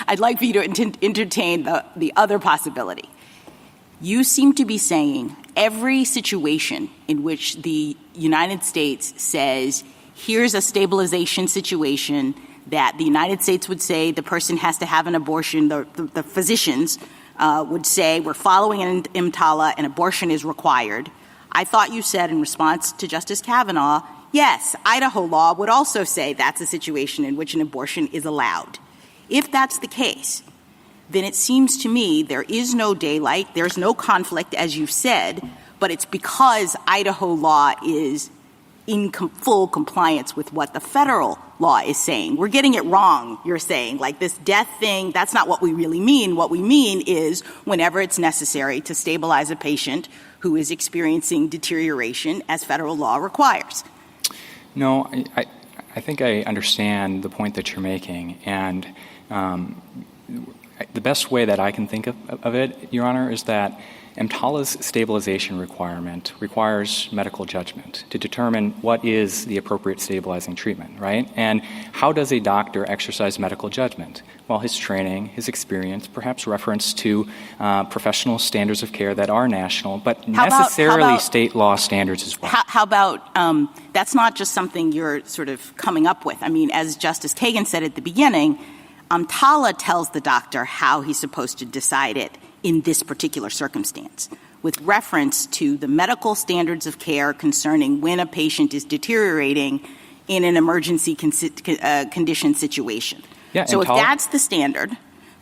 I'd like for you to entertain the other possibility. You seem to be saying every situation in which the United States says, here's a stabilization situation that the United States would say the person has to have an abortion, the physicians would say we're following an EMTALA and abortion is required. I thought you said in response to Justice Kavanaugh, yes, Idaho law would also say that's a situation in which an abortion is allowed. If that's the case, then it seems to me there is no daylight, there's no conflict, as you've said, but it's because Idaho law is in full compliance with what the federal law is saying. We're getting it wrong, you're saying. Like this death thing, that's not what we really mean. What we mean is whenever it's necessary to stabilize a patient who is experiencing deterioration as federal law requires. No, I think I understand the point that you're making. And the best way that I can think of it, Your Honor, is that EMTALA's stabilization requirement requires medical judgment to determine what is the appropriate stabilizing treatment, right? And how does a doctor exercise medical judgment? Well, his training, his experience, perhaps reference to professional standards of care that are national, but necessarily state law standards as well. How about that's not just something you're sort of coming up with. I mean, as Justice Kagan said at the beginning, EMTALA tells the doctor how he's supposed to decide it in this particular circumstance, with reference to the medical standards of care concerning when a patient is deteriorating in an emergency condition situation. Yeah, so if that's the standard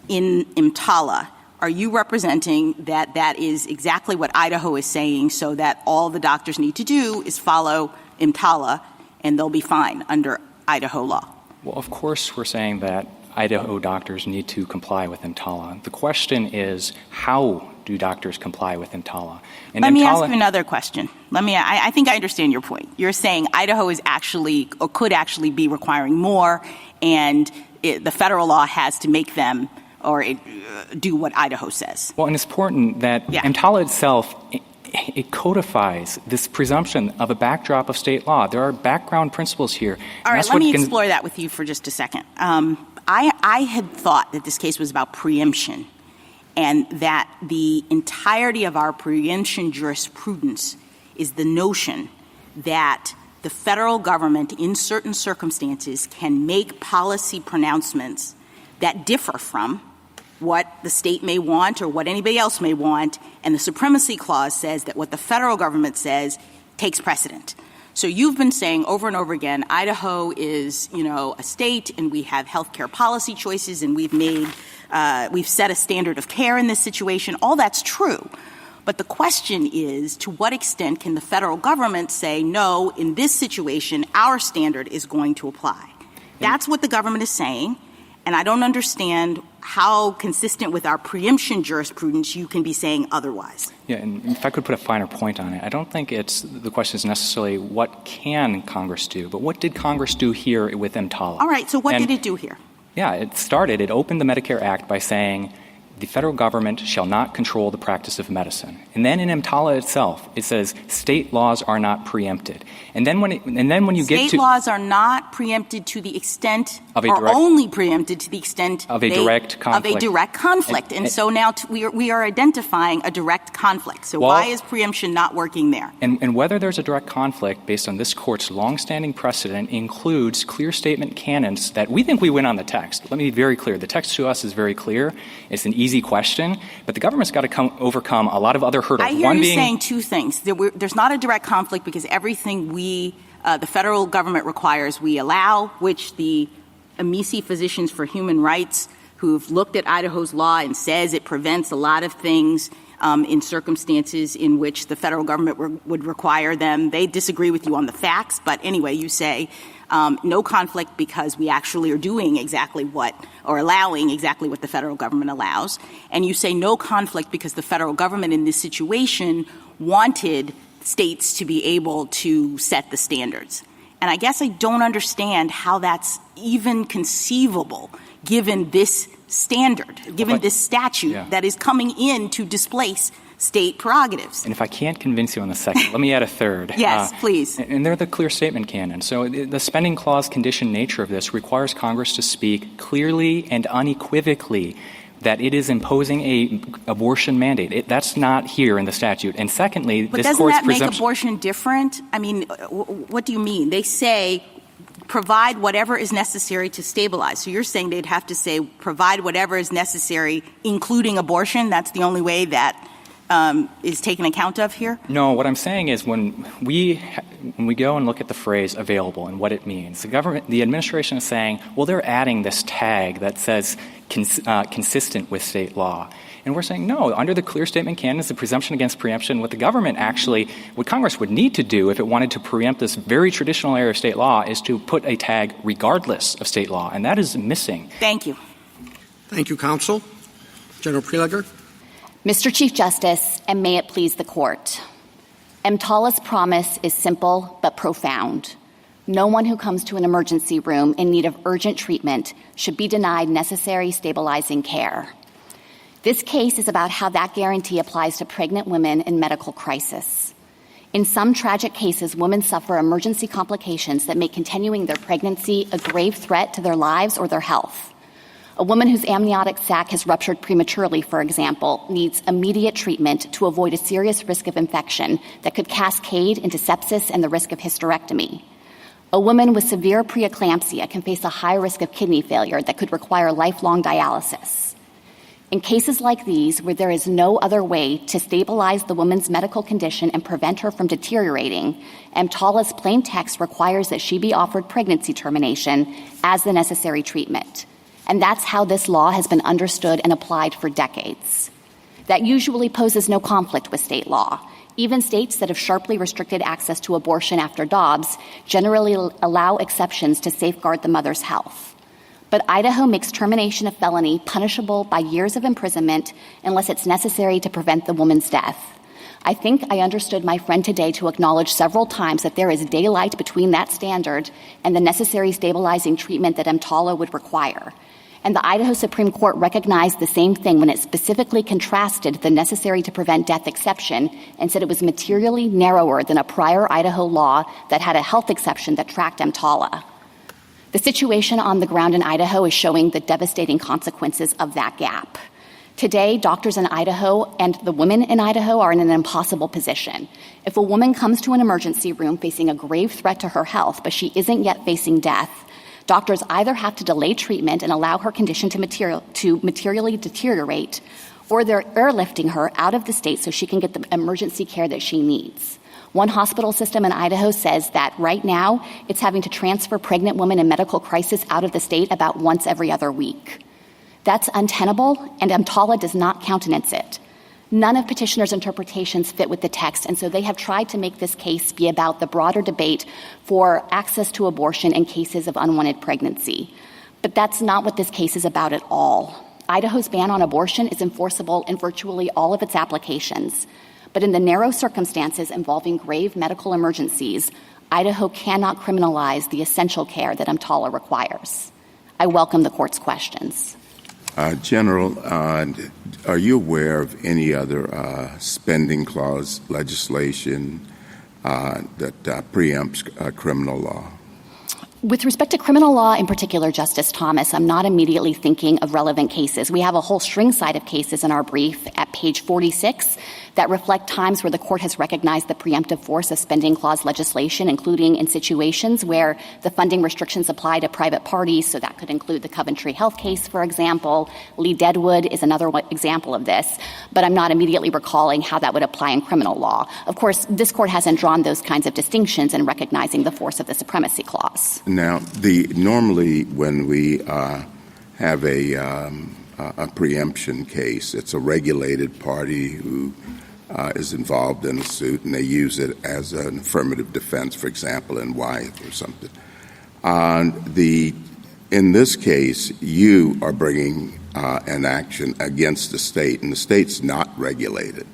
in EMTALA, are you representing that that is exactly what Idaho is saying so that all the doctors need to do is follow EMTALA and they'll be fine under Idaho law? Well, of course we're saying that Idaho doctors need to comply with EMTALA. The question is, how do doctors comply with EMTALA? And Let me ask you another question. I think I understand your point. You're saying Idaho is actually or could actually be requiring more, and the federal law has to make them or do what Idaho says. Well, and it's important that EMTALA itself, it codifies this presumption of a backdrop of state law. There are background principles here. All right, let me explore that with you for just a second. I had thought that this case was about preemption and that the entirety of our preemption jurisprudence is the notion that the federal government in certain circumstances can make policy pronouncements that differ from what the state may want or what anybody else may want, and the Supremacy Clause says that what the federal government says takes precedent. So you've been saying over and over again, Idaho is, a state, and we have healthcare policy choices, and we've set a standard of care in this situation. All that's true. But the question is, to what extent can the federal government say, no, in this situation, our standard is going to apply? That's what the government is saying, and I don't understand how consistent with our preemption jurisprudence you can be saying otherwise. Yeah, and if I could put a finer point on it, I don't think the question is necessarily what can Congress do, but what did Congress do here with EMTALA? All right, so what did it do here? Yeah, it opened the Medicare Act by saying the federal government shall not control the practice of medicine. And then in EMTALA itself, it says state laws are not preempted. And then when you get to state laws are not preempted to the extent of only preempted to the extent of a direct conflict. And so now we are identifying a direct conflict. So why is preemption not working there? And whether there's a direct conflict based on this court's longstanding precedent includes clear statement canons that we think we win on the text. Let me be very clear. The text to us is very clear. It's an easy question, but the government's got to overcome a lot of other hurdles. I hear you saying two things. There's not a direct conflict because everything the federal government requires we allow, which the Amici Physicians for Human Rights, who've looked at Idaho's law and says it prevents a lot of things in circumstances in which the federal government would require them. They disagree with you on the facts, but anyway, you say no conflict because we actually are doing allowing exactly what the federal government allows. And you say no conflict because the federal government in this situation wanted states to be able to set the standards. And I guess I don't understand how that's even conceivable given this standard, given this statute that is coming in to displace state prerogatives. And if I can't convince you on the second, let me add a third. Yes, please. And they're the clear statement canon. So the spending clause condition nature of this requires Congress to speak clearly and unequivocally that it is imposing a abortion mandate. That's not here in the statute. And secondly, but this doesn't court's that make abortion different? I mean, what do you mean? They say provide whatever is necessary to stabilize. So you're saying they'd have to say provide whatever is necessary, including abortion? That's the only way that is taken account of here? No, what I'm saying is when we go and look at the phrase available and what it means, the administration is saying, well, they're adding this tag that says consistent with state law. And we're saying, no, under the clear statement canon is the presumption against preemption. What Congress would need to do if it wanted to preempt this very traditional area of state law is to put a tag regardless of state law. And that is missing. Thank you. Thank you, counsel. General Prelogar. Mr. Chief Justice, and may it please the Court. EMTALA's promise is simple but profound. No one who comes to an emergency room in need of urgent treatment should be denied necessary stabilizing care. This case is about how that guarantee applies to pregnant women in medical crisis. In some tragic cases, women suffer emergency complications that make continuing their pregnancy a grave threat to their lives or their health. A woman whose amniotic sac has ruptured prematurely, for example, needs immediate treatment to avoid a serious risk of infection that could cascade into sepsis and the risk of hysterectomy. A woman with severe preeclampsia can face a high risk of kidney failure that could require lifelong dialysis. In cases like these, where there is no other way to stabilize the woman's medical condition and prevent her from deteriorating, EMTALA's plain text requires that she be offered pregnancy termination as the necessary treatment. And that's how this law has been understood and applied for decades. That usually poses no conflict with state law. Even states that have sharply restricted access to abortion after Dobbs generally allow exceptions to safeguard the mother's health. But Idaho makes termination of felony punishable by years of imprisonment unless it's necessary to prevent the woman's death. I think I understood my friend today to acknowledge several times that there is daylight between that standard and the necessary stabilizing treatment that EMTALA would require. And the Idaho Supreme Court recognized the same thing when it specifically contrasted the necessary to prevent death exception and said it was materially narrower than a prior Idaho law that had a health exception that tracked EMTALA. The situation on the ground in Idaho is showing the devastating consequences of that gap. Today, doctors in Idaho and the women in Idaho are in an impossible position. If a woman comes to an emergency room facing a grave threat to her health, but she isn't yet facing death, doctors either have to delay treatment and allow her condition to materially deteriorate, or they're airlifting her out of the state so she can get the emergency care that she needs. One hospital system in Idaho says that right now it's having to transfer pregnant women in medical crisis out of the state about once every other week. That's untenable, and EMTALA does not countenance it. None of petitioners' interpretations fit with the text, and so they have tried to make this case be about the broader debate for access to abortion in cases of unwanted pregnancy. But that's not what this case is about at all. Idaho's ban on abortion is enforceable in virtually all of its applications. But in the narrow circumstances involving grave medical emergencies, Idaho cannot criminalize the essential care that EMTALA requires. I welcome the court's questions. General, are you aware of any other spending clause legislation that preempts criminal law? With respect to criminal law in particular, Justice Thomas, I'm not immediately thinking of relevant cases. We have a whole string side of cases in our brief at page 46 that reflect times where the court has recognized the preemptive force of spending clause legislation, including in situations where the funding restrictions apply to private parties. So that could include the Coventry Health case, for example. Lee Deadwood is another example of this. But I'm not immediately recalling how that would apply in criminal law. Of course, this court hasn't drawn those kinds of distinctions in recognizing the force of the supremacy clause. Now, normally when we have a preemption case, it's a regulated party who is involved in a suit, and they use it as an affirmative defense, for example, in Wyeth or something. In this case, you are bringing an action against the state, and the state's not regulated.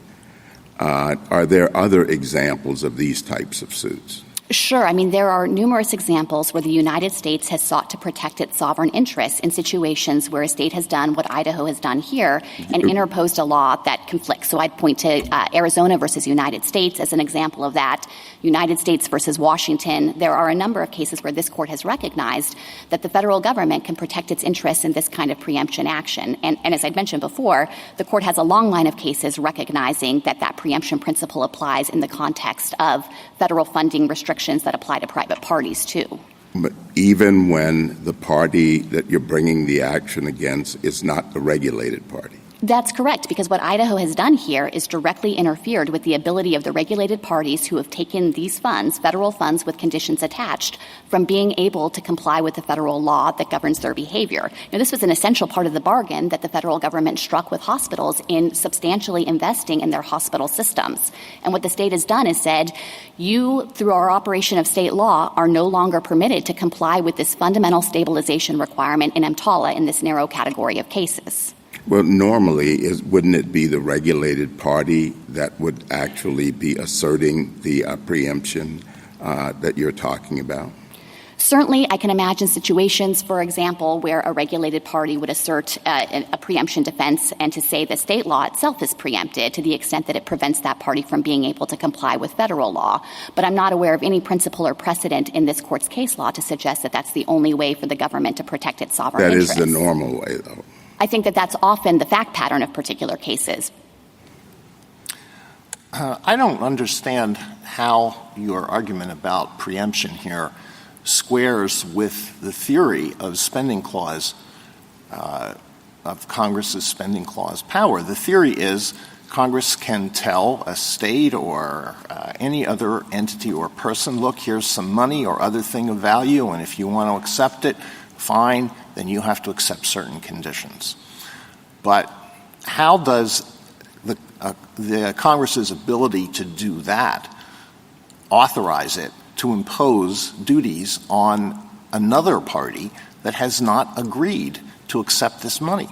Are there other examples of these types of suits? Sure. I mean, there are numerous examples where the United States has sought to protect its sovereign interests in situations where a state has done what Idaho has done here and interposed a law that conflicts. So I'd point to Arizona versus United States as an example of that, United States versus Washington. There are a number of cases where this court has recognized that the federal government can protect its interests in this kind of preemption action. And as I'd mentioned before, the court has a long line of cases recognizing that preemption principle applies in the context of federal funding restrictions that apply to private parties, too. But even when the party that you're bringing the action against is not a regulated party? That's correct, because what Idaho has done here is directly interfered with the ability of the regulated parties who have taken these funds, federal funds with conditions attached, from being able to comply with the federal law that governs their behavior. Now, this was an essential part of the bargain that the federal government struck with hospitals in substantially investing in their hospital systems. And what the state has done is said, you, through our operation of state law, are no longer permitted to comply with this fundamental stabilization requirement in EMTALA in this narrow category of cases. Well, normally, wouldn't it be the regulated party that would actually be asserting the preemption that you're talking about? Certainly, I can imagine situations, for example, where a regulated party would assert a preemption defense and to say that state law itself is preempted to the extent that it prevents that party from being able to comply with federal law. But I'm not aware of any principle or precedent in this court's case law to suggest that that's the only way for the government to protect its sovereign interests. That is the normal way, though. I think that that's often the fact pattern of particular cases. I don't understand how your argument about preemption here squares with the theory of spending clause, of Congress's spending clause power. The theory is Congress can tell a state or any other entity or person, look, here's some money or other thing of value, and if you want to accept it, fine, then you have to accept certain conditions. But how does the Congress's ability to do that authorize it to impose duties on another party that has not agreed to accept this money?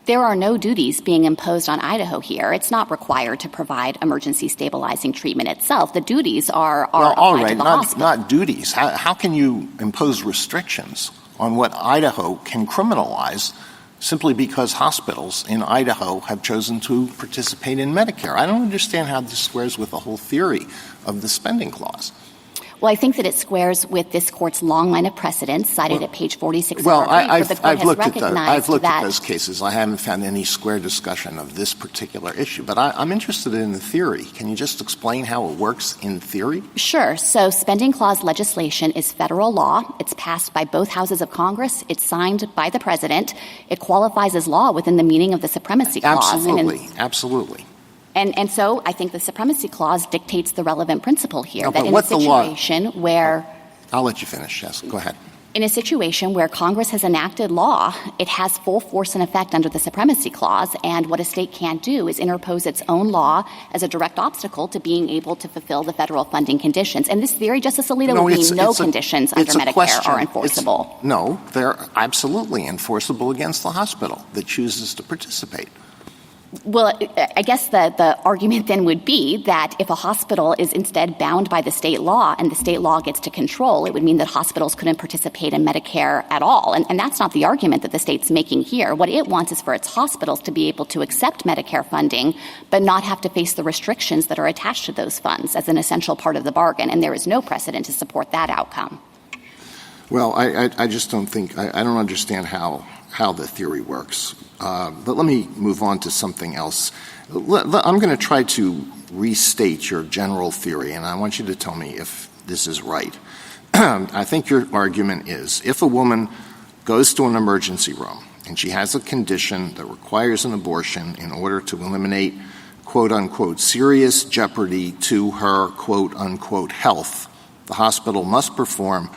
There are no duties being imposed on Idaho here. It's not required to provide emergency stabilizing treatment itself. The duties are well, all applied right, to the hospital. Not duties. How can you impose restrictions on what Idaho can criminalize simply because hospitals in Idaho have chosen to participate in Medicare? I don't understand how this squares with the whole theory of the spending clause. Well, I think that it squares with this court's long line of precedents cited at page 46 well, of our brief, I've, the court I've has looked recognized I've looked that at those cases. I haven't found any square discussion of this particular issue. But I'm interested in the theory. Can you just explain how it works in theory? Sure. So spending clause legislation is federal law. It's passed by both houses of Congress. It's signed by the president. It qualifies as law within the meaning of the supremacy clause. Absolutely. Absolutely. And so I think the supremacy clause dictates the relevant principle here, No, that in a situation where... I'll let you finish. Yes, go ahead. In a situation where Congress has enacted law, it has full force and effect under the Supremacy Clause, and what a state can't do is interpose its own law as a direct obstacle to being able to fulfill the federal funding conditions. And this theory, Justice Alito, would mean no conditions under Medicare are enforceable. No, they're absolutely enforceable against the hospital that chooses to participate. Well, I guess the argument then would be that if a hospital is instead bound by the state law and the state law gets to control, it would mean that hospitals couldn't participate in Medicare at all. And that's not the argument that the state's making here. What it wants is for its hospitals to be able to accept Medicare funding but not have to face the restrictions that are attached to those funds as an essential part of the bargain. And there is no precedent to support that outcome. Well, I just don't think – I don't understand how the theory works. But let me move on to something else. I'm going to try to restate your general theory, and I want you to tell me if this is right. I think your argument is if a woman goes to an emergency room and she has a condition that requires an abortion in order to eliminate, quote-unquote, serious jeopardy to her, quote-unquote, health, the hospital must perform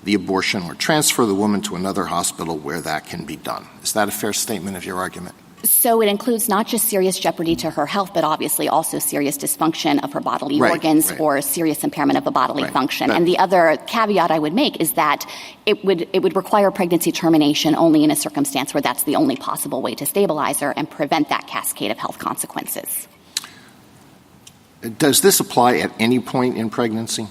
the abortion or transfer the woman to another hospital where that can be done. Is that a fair statement of your argument? So it includes not just serious jeopardy to her health, but obviously also serious dysfunction of her bodily organs or serious impairment of a bodily function. And the other caveat I would make is that it would require pregnancy termination only in a circumstance where that's the only possible way to stabilize her and prevent that cascade of health consequences. Does this apply at any point in pregnancy?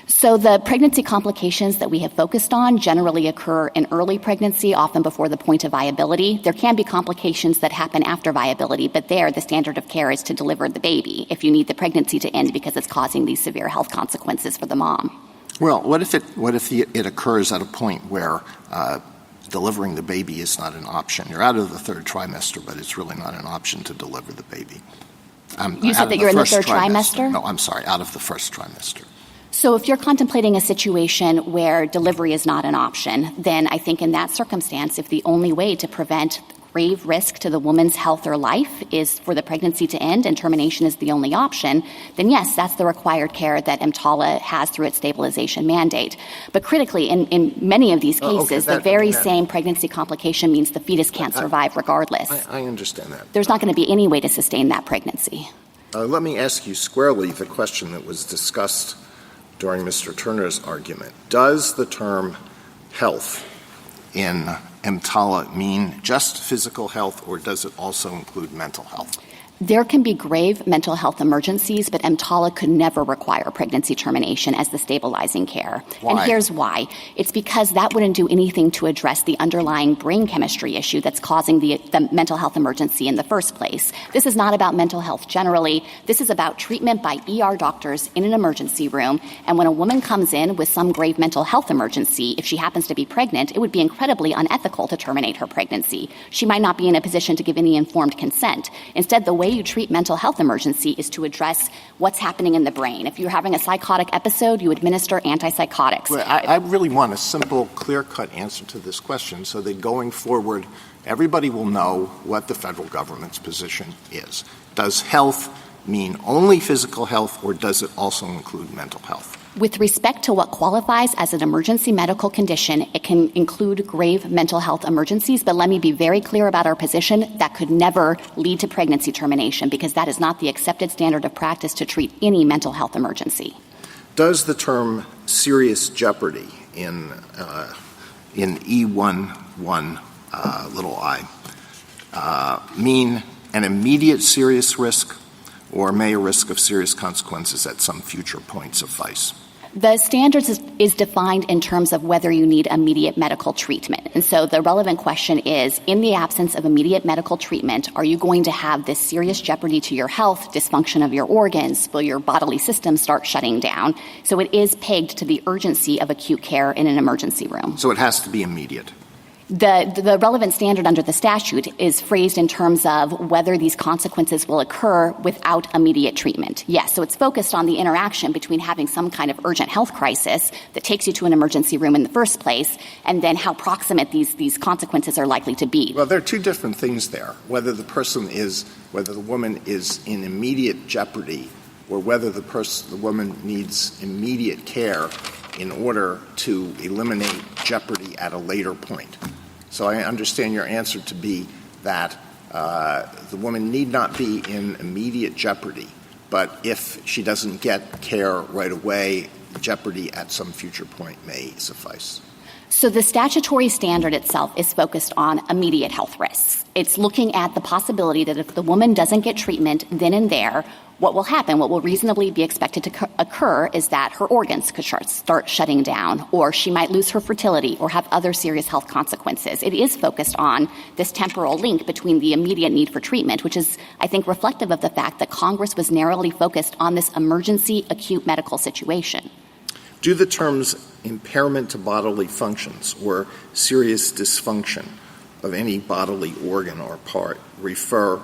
So the pregnancy complications that we have focused on generally occur in early pregnancy, often before the point of viability. There can be complications that happen after viability, but there the standard of care is to deliver the baby if you need the pregnancy to end because it's causing these severe health consequences for the mom. Well, what if it occurs at a point where delivering the baby is not an option? You're out of the third trimester, but it's really not an option to deliver the baby. You said that you're in the third trimester? No, I'm sorry, out of the first trimester. So if you're contemplating a situation where delivery is not an option, then I think in that circumstance, if the only way to prevent grave risk to the woman's health or life is for the pregnancy to end and termination is the only option, then yes, that's the required care that EMTALA has through its stabilization mandate. But critically, in many of these cases, the very same pregnancy complication means the fetus can't survive regardless. I understand that. There's not going to be any way to sustain that pregnancy. Let me ask you squarely the question that was discussed during Mr. Turner's argument. Does the term health in EMTALA mean just physical health, or does it also include mental health? There can be grave mental health emergencies, but EMTALA could never require pregnancy termination as the stabilizing care. Why? And here's why. It's because that wouldn't do anything to address the underlying brain chemistry issue that's causing the mental health emergency in the first place. This is not about mental health generally. This is about treatment by ER doctors in an emergency room. And when a woman comes in with some grave mental health emergency, if she happens to be pregnant, it would be incredibly unethical to terminate her pregnancy. She might not be in a position to give any informed consent. Instead, the way you treat mental health emergency is to address what's happening in the brain. If you're having a psychotic episode, you administer antipsychotics. Well, I really want a simple, clear-cut answer to this question so that going forward, everybody will know what the federal government's position is. Does health mean only physical health, or does it also include mental health? With respect to what qualifies as an emergency medical condition, it can include grave mental health emergencies, but let me be very clear about our position. That could never lead to pregnancy termination because that is not the accepted standard of practice to treat any mental health emergency. Does the term serious jeopardy in E11 little I mean an immediate serious risk, or may a risk of serious consequences at some future point suffice? The standards is defined in terms of whether you need immediate medical treatment. And so the relevant question is, in the absence of immediate medical treatment, are you going to have this serious jeopardy to your health, dysfunction of your organs? Will your bodily system start shutting down? So it is pegged to the urgency of acute care in an emergency room. So it has to be immediate. The relevant standard under the statute is phrased in terms of whether these consequences will occur without immediate treatment. Yes, so it's focused on the interaction between having some kind of urgent health crisis that takes you to an emergency room in the first place, and then how proximate these consequences are likely to be. Well, there are two different things there. Whether the woman is in immediate jeopardy, or whether the woman needs immediate care in order to eliminate jeopardy at a later point. So I understand your answer to be that the woman need not be in immediate jeopardy, but if she doesn't get care right away, jeopardy at some future point may suffice. So the statutory standard itself is focused on immediate health risks. It's looking at the possibility that if the woman doesn't get treatment then and there, what will happen, what will reasonably be expected to occur is that her organs could start shutting down, or she might lose her fertility or have other serious health consequences. It is focused on this temporal link between the immediate need for treatment, which is, I think, reflective of the fact that Congress was narrowly focused on this emergency acute medical situation. Do the terms impairment to bodily functions or serious dysfunction of any bodily organ or part refer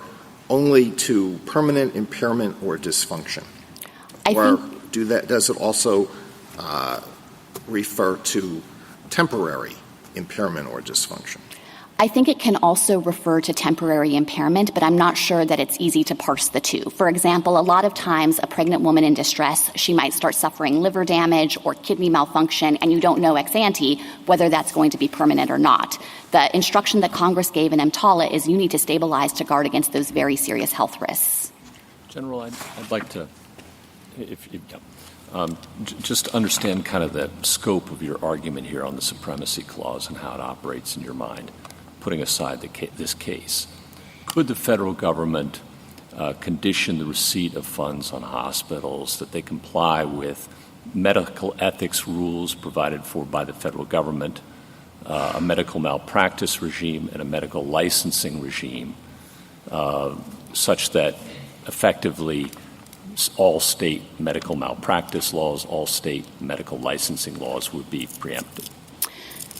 only to permanent impairment or dysfunction? Does it also refer to temporary impairment or dysfunction? I think it can also refer to temporary impairment, but I'm not sure that it's easy to parse the two. For example, a lot of times a pregnant woman in distress, she might start suffering liver damage or kidney malfunction, and you don't know ex ante whether that's going to be permanent or not. The instruction that Congress gave in EMTALA is you need to stabilize to guard against those very serious health risks. General, I'd like to just understand kind of the scope of your argument here on the Supremacy Clause and how it operates in your mind, putting aside this case. Could the federal government condition the receipt of funds on hospitals that they comply with medical ethics rules provided for by the federal government, a medical malpractice regime, and a medical licensing regime, such that effectively all state medical malpractice laws, all state medical licensing laws would be preempted?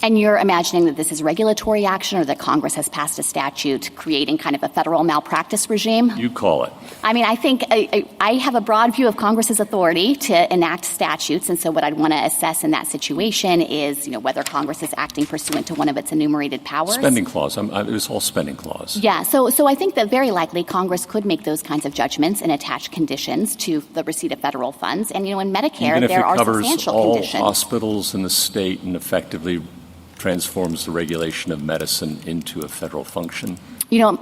And you're imagining that this is regulatory action or that Congress has passed a statute creating kind of a federal malpractice regime? You call it. I mean, I think I have a broad view of Congress's authority to enact statutes, and so what I'd want to assess in that situation is, whether Congress is acting pursuant to one of its enumerated powers. Spending clause. It was all spending clause. Yeah, so I think that very likely Congress could make those kinds of judgments and attach conditions to the receipt of federal funds. And, in Medicare, there are substantial conditions. Even if it covers all hospitals in the state and effectively transforms the regulation of medicine into a federal function?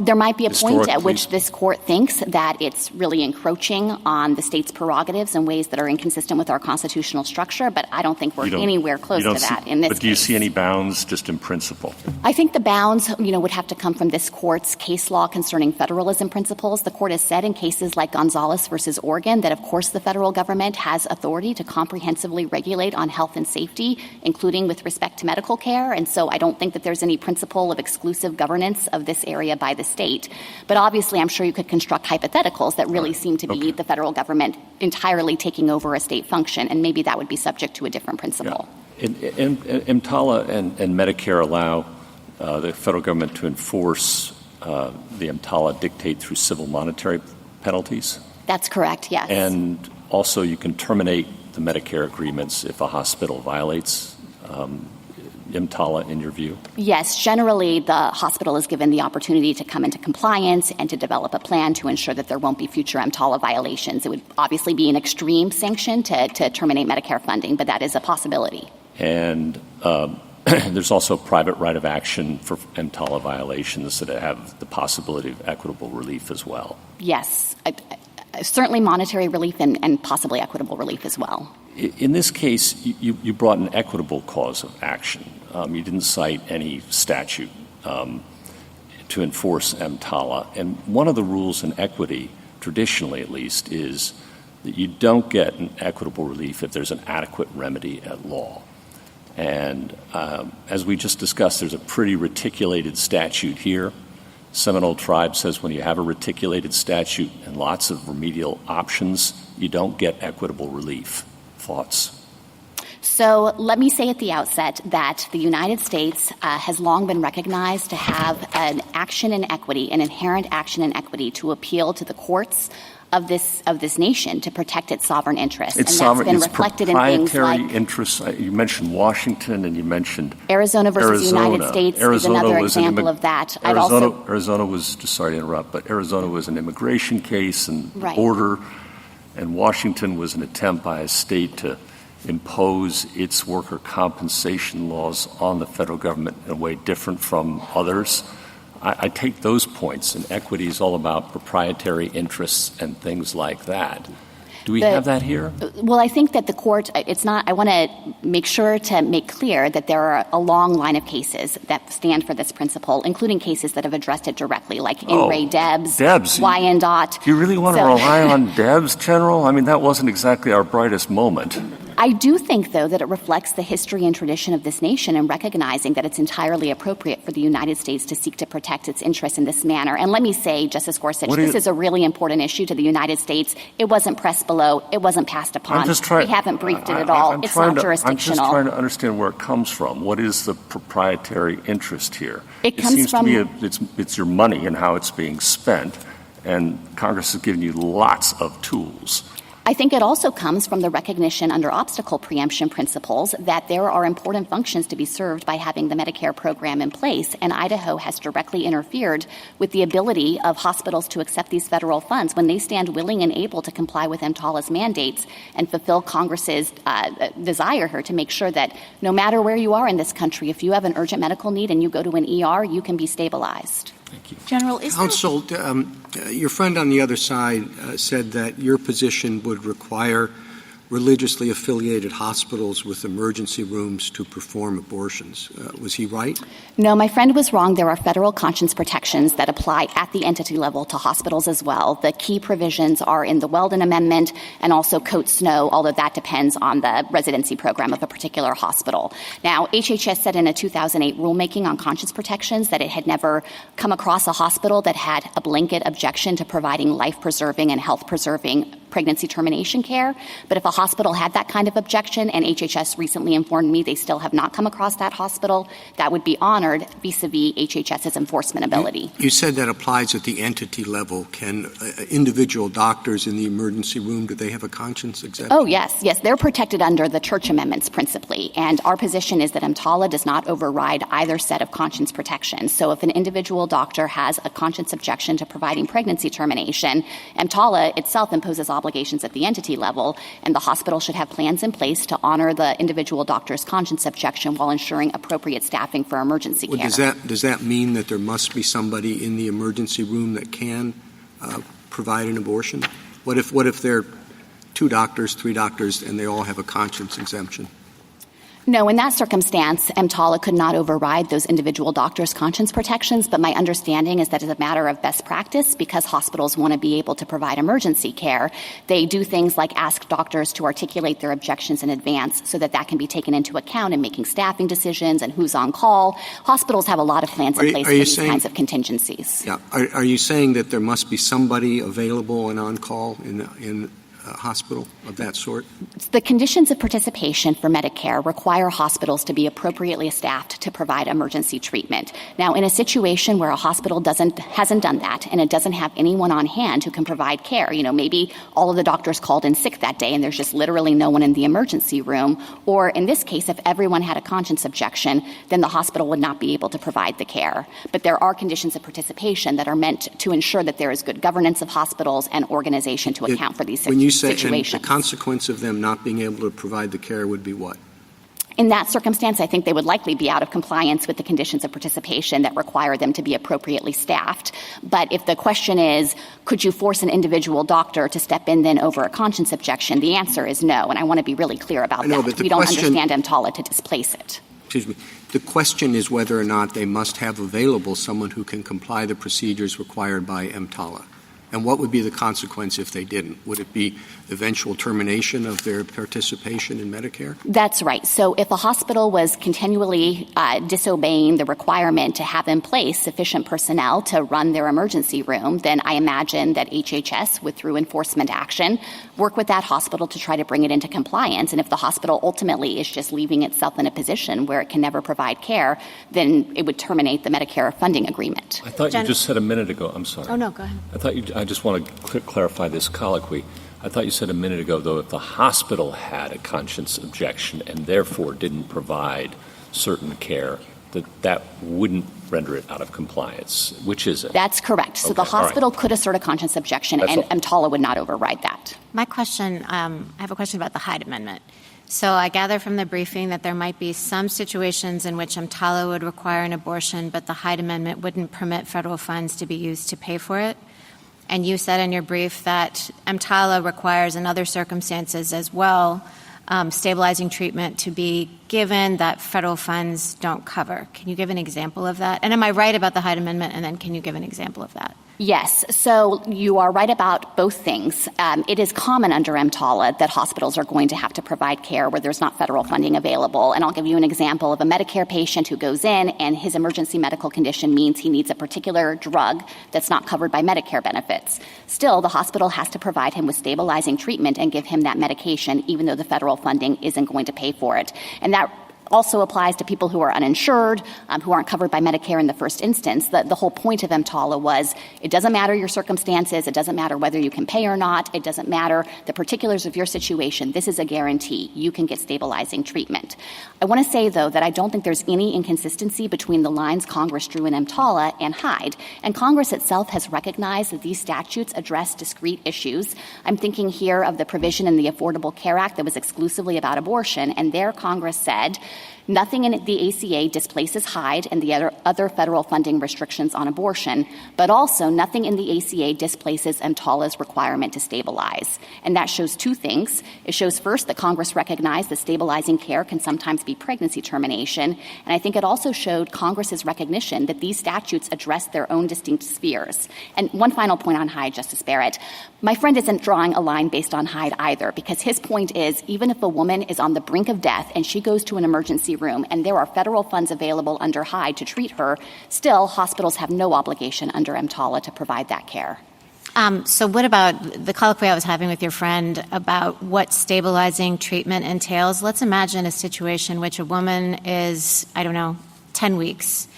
There might be a point at which this court thinks that it's really encroaching on the state's prerogatives in ways that are inconsistent with our constitutional structure, but I don't think we're anywhere close to that in this case. But do you see any bounds just in principle? I think the bounds, would have to come from this court's case law concerning federalism principles. The court has said in cases like Gonzalez versus Oregon that, of course, the federal government has authority to comprehensively regulate on health and safety, including with respect to medical care. And so I don't think that there's any principle of exclusive governance of this area by the state. But obviously, I'm sure you could construct hypotheticals that really seem to be the federal government entirely taking over a state function, and maybe that would be subject to a different principle. Yeah. EMTALA and Medicare allow the federal government to enforce the EMTALA dictate through civil monetary penalties? That's correct, yes. And also you can terminate the Medicare agreements if a hospital violates EMTALA, in your view? Yes. Generally, the hospital is given the opportunity to come into compliance and to develop a plan to ensure that there won't be future EMTALA violations. It would obviously be an extreme sanction to terminate Medicare funding, but that is a possibility. And there's also a private right of action for EMTALA violations that have the possibility of equitable relief as well. Yes. Certainly monetary relief and possibly equitable relief as well. In this case, you brought an equitable cause of action. You didn't cite any statute to enforce EMTALA. And one of the rules in equity, traditionally at least, is that you don't get an equitable relief if there's an adequate remedy at law. And as we just discussed, there's a pretty reticulated statute here. Seminole Tribe says when you have a reticulated statute and lots of remedial options, you don't get equitable relief. Thoughts? So let me say at the outset that the United States has long been recognized to have an action in equity, an inherent action in equity, to appeal to the courts of this nation to protect its sovereign interests. It's and sovereign, that's been reflected in things like interests. You mentioned Washington and you mentioned Arizona versus United States is another example of that. Arizona was, sorry to interrupt, but Arizona was an immigration case and border, and Washington was an attempt by a state to impose its worker compensation laws on the federal government in a way different from others? I take those points, and equity is all about proprietary interests and things like that. Do we have that here? Well, I think that the court, it's not, I want to make sure to make clear that there are a long line of cases that stand for this principle, including cases that have addressed it directly, like In re Debs, Wyandotte. Do you really want to rely on Debs, General? I mean, that wasn't exactly our brightest moment. I do think, though, that it reflects the history and tradition of this nation in recognizing that it's entirely appropriate for the United States to seek to protect its interests in this manner. And let me say, Justice Gorsuch, this is a really important issue to the United States. It wasn't pressed below. It wasn't passed upon. We haven't briefed it at all. It's not jurisdictional. I'm just trying to understand where it comes from. What is the proprietary interest here? It seems to me it's your money and how it's being spent, and Congress has given you lots of tools. I think it also comes from the recognition under obstacle preemption principles that there are important functions to be served by having the Medicare program in place, and Idaho has directly interfered with the ability of hospitals to accept these federal funds when they stand willing and able to comply with EMTALA's mandates and fulfill Congress's desire here to make sure that no matter where you are in this country, if you have an urgent medical need and you go to an ER, you can be stabilized. Thank you. General, Counsel, your friend on the other side said that your position would require religiously affiliated hospitals with emergency rooms to perform abortions. Was he right? No, my friend was wrong. There are federal conscience protections that apply at the entity level to hospitals as well. The key provisions are in the Weldon Amendment and also Code Snow, although that depends on the residency program of a particular hospital. Now, HHS said in a 2008 rulemaking on conscience protections that it had never come across a hospital that had a blanket objection to providing life-preserving and health-preserving pregnancy termination care. But if a hospital had that kind of objection, and HHS recently informed me they still have not come across that hospital, that would be honored vis-a-vis HHS's enforcement ability. You said that applies at the entity level. Can individual doctors in the emergency room, do they have a conscience exemption? Oh, yes. They're protected under the Church Amendments principally. And our position is that EMTALA does not override either set of conscience protections. So if an individual doctor has a conscience objection to providing pregnancy termination, EMTALA itself imposes obligations at the entity level, and the hospital should have plans in place to honor the individual doctor's conscience objection while ensuring appropriate staffing for emergency care. Does that mean that there must be somebody in the emergency room that can provide an abortion? What if there are 2 doctors, 3 doctors, and they all have a conscience exemption? No, in that circumstance, EMTALA could not override those individual doctors' conscience protections, but my understanding is that as a matter of best practice, because hospitals want to be able to provide emergency care, they do things like ask doctors to articulate their objections in advance so that can be taken into account in making staffing decisions and who's on call. Hospitals have a lot of plans in place for these kinds of contingencies. Yeah. Are you saying that there must be somebody available and on call in a hospital of that sort? The conditions of participation for Medicare require hospitals to be appropriately staffed to provide emergency treatment. Now, in a situation where a hospital hasn't done that and it doesn't have anyone on hand who can provide care, maybe all of the doctors called in sick that day and there's just literally no one in the emergency room, or in this case, if everyone had a conscience objection, then the hospital would not be able to provide the care. But there are conditions of participation that are meant to ensure that there is good governance of hospitals and organization to account for these situations. And the consequence of them not being able to provide the care would be what? In that circumstance, I think they would likely be out of compliance with the conditions of participation that require them to be appropriately staffed. But if the question is, could you force an individual doctor to step in then over a conscience objection, the answer is no. And I want to be really clear about that. We don't understand EMTALA to displace it. Excuse me. The question is whether or not they must have available someone who can comply the procedures required by EMTALA. And what would be the consequence if they didn't? Would it be eventual termination of their participation in Medicare? That's right. So if a hospital was continually disobeying the requirement to have in place sufficient personnel to run their emergency room, then I imagine that HHS would, through enforcement action, work with that hospital to try to bring it into compliance. And if the hospital ultimately is just leaving itself in a position where it can never provide care, then it would terminate the Medicare funding agreement. I thought you just said a minute ago. I'm sorry. Oh, no, go ahead. I just want to clarify this colloquy. I thought you said a minute ago, though, if the hospital had a conscience objection and therefore didn't provide certain care, that wouldn't render it out of compliance. Which is it? That's correct. So Okay, the hospital all right. could assert a conscience objection, That's and all. EMTALA would not override that. My question, I have a question about the Hyde Amendment. So I gather from the briefing that there might be some situations in which EMTALA would require an abortion, but the Hyde Amendment wouldn't permit federal funds to be used to pay for it. And you said in your brief that EMTALA requires in other circumstances as well stabilizing treatment to be given that federal funds don't cover. Can you give an example of that? And am I right about the Hyde Amendment? And then can you give an example of that? Yes. So you are right about both things. It is common under EMTALA that hospitals are going to have to provide care where there's not federal funding available. And I'll give you an example of a Medicare patient who goes in and his emergency medical condition means he needs a particular drug that's not covered by Medicare benefits. Still, the hospital has to provide him with stabilizing treatment and give him that medication, even though the federal funding isn't going to pay for it. And that also applies to people who are uninsured, who aren't covered by Medicare in the first instance. The whole point of EMTALA was it doesn't matter your circumstances, it doesn't matter whether you can pay or not, it doesn't matter the particulars of your situation. This is a guarantee. You can get stabilizing treatment. I want to say, though, that I don't think there's any inconsistency between the lines Congress drew in EMTALA and Hyde. And Congress itself has recognized that these statutes address discrete issues. I'm thinking here of the provision in the Affordable Care Act that was exclusively about abortion, and there Congress said, nothing in the ACA displaces Hyde and the other federal funding restrictions on abortion, but also nothing in the ACA displaces EMTALA's requirement to stabilize. And that shows two things. It shows first that Congress recognized that stabilizing care can sometimes be pregnancy termination. And I think it also showed Congress's recognition that these statutes address their own distinct spheres. And one final point on Hyde, Justice Barrett. My friend isn't drawing a line based on Hyde either, because his point is even if a woman is on the brink of death and she goes to an emergency room and there are federal funds available under Hyde to treat her, still hospitals have no obligation under EMTALA to provide that care. So what about the colloquy I was having with your friend about what stabilizing treatment entails? Let's imagine a situation in which a woman is, 10 weeks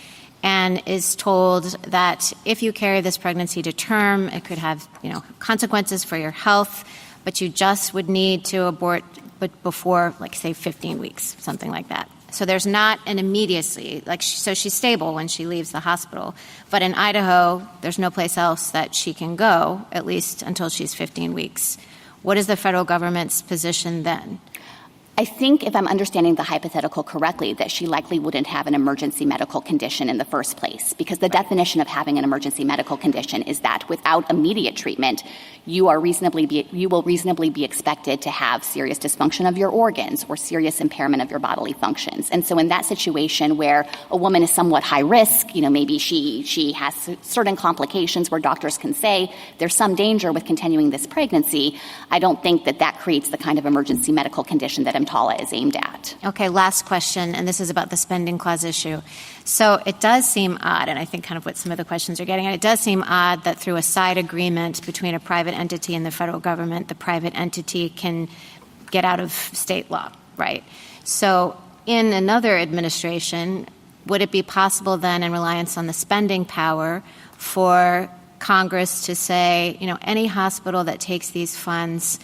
and is told that if you carry this pregnancy to term, it could have, consequences for your health, but you just would need to abort but before, say, 15 weeks, something like that. So there's not an immediacy, so she's stable when she leaves the hospital. But in Idaho, there's no place else that she can go, at least until she's 15 weeks. What is the federal government's position then? I think, if I'm understanding the hypothetical correctly, that she likely wouldn't have an emergency medical condition in the first place, because the definition of having an emergency medical condition is that without immediate treatment, you will reasonably be expected to have serious dysfunction of your organs or serious impairment of your bodily functions. And so in that situation where a woman is somewhat high risk, maybe she has certain complications where doctors can say there's some danger with continuing this pregnancy, I don't think that creates the kind of emergency medical condition that EMTALA is aimed at. Okay, last question, and this is about the spending clause issue. So it does seem odd, and I think kind of what some of the questions are getting at, it does seem odd that through a side agreement between a private entity and the federal government, the private entity can get out of state law, right? So in another administration, would it be possible then, in reliance on the spending power, for Congress to say, any hospital that takes these funds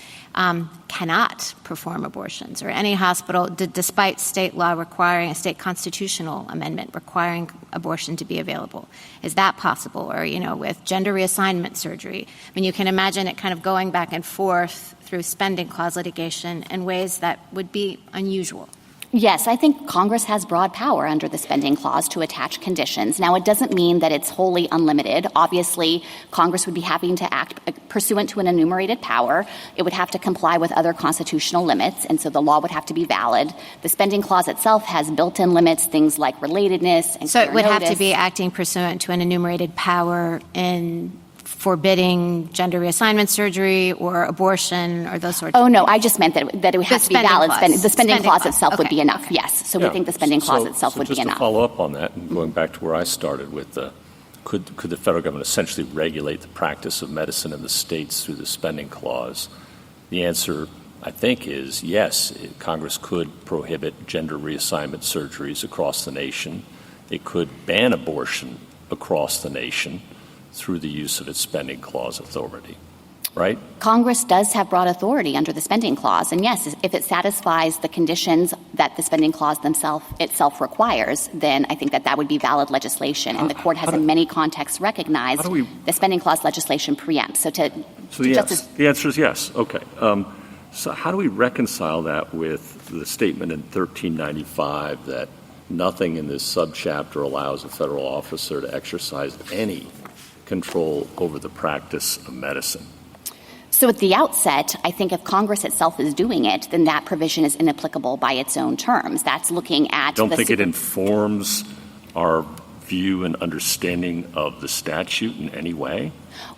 cannot perform abortions, or any hospital, despite state law requiring a state constitutional amendment requiring abortion to be available? Is that possible? Or, with gender reassignment surgery? I mean, you can imagine it kind of going back and forth through spending clause litigation in ways that would be unusual. Yes, I think Congress has broad power under the spending clause to attach conditions. Now, it doesn't mean that it's wholly unlimited. Obviously, Congress would be having to act pursuant to an enumerated power. It would have to comply with other constitutional limits, and so the law would have to be valid. The spending clause itself has built-in limits, things like relatedness and so it would notice. Have to be acting pursuant to an enumerated power in forbidding gender reassignment surgery or abortion or those sorts of things? Oh, no, I just meant that it would have to be valid. The spending clause itself would be enough, okay. Yes. So we think the spending clause itself would be enough. Just to follow up on that, and going back to where I started with could the federal government essentially regulate the practice of medicine in the states through the spending clause? The answer, I think, is yes. Congress could prohibit gender reassignment surgeries across the nation. It could ban abortion across the nation through the use of its spending clause authority. right? Congress does have broad authority under the spending clause. And yes, if it satisfies the conditions that the spending clause itself requires, then I think that would be valid legislation. And the court has in many contexts recognized the spending clause legislation preempts. The answer is yes. Okay. So how do we reconcile that with the statement in 1395 that nothing in this subchapter allows a federal officer to exercise any control over the practice of medicine? So at the outset, I think if Congress itself is doing it, then that provision is inapplicable by its own terms. That's looking at... Don't think it informs our view and understanding of the statute in any way?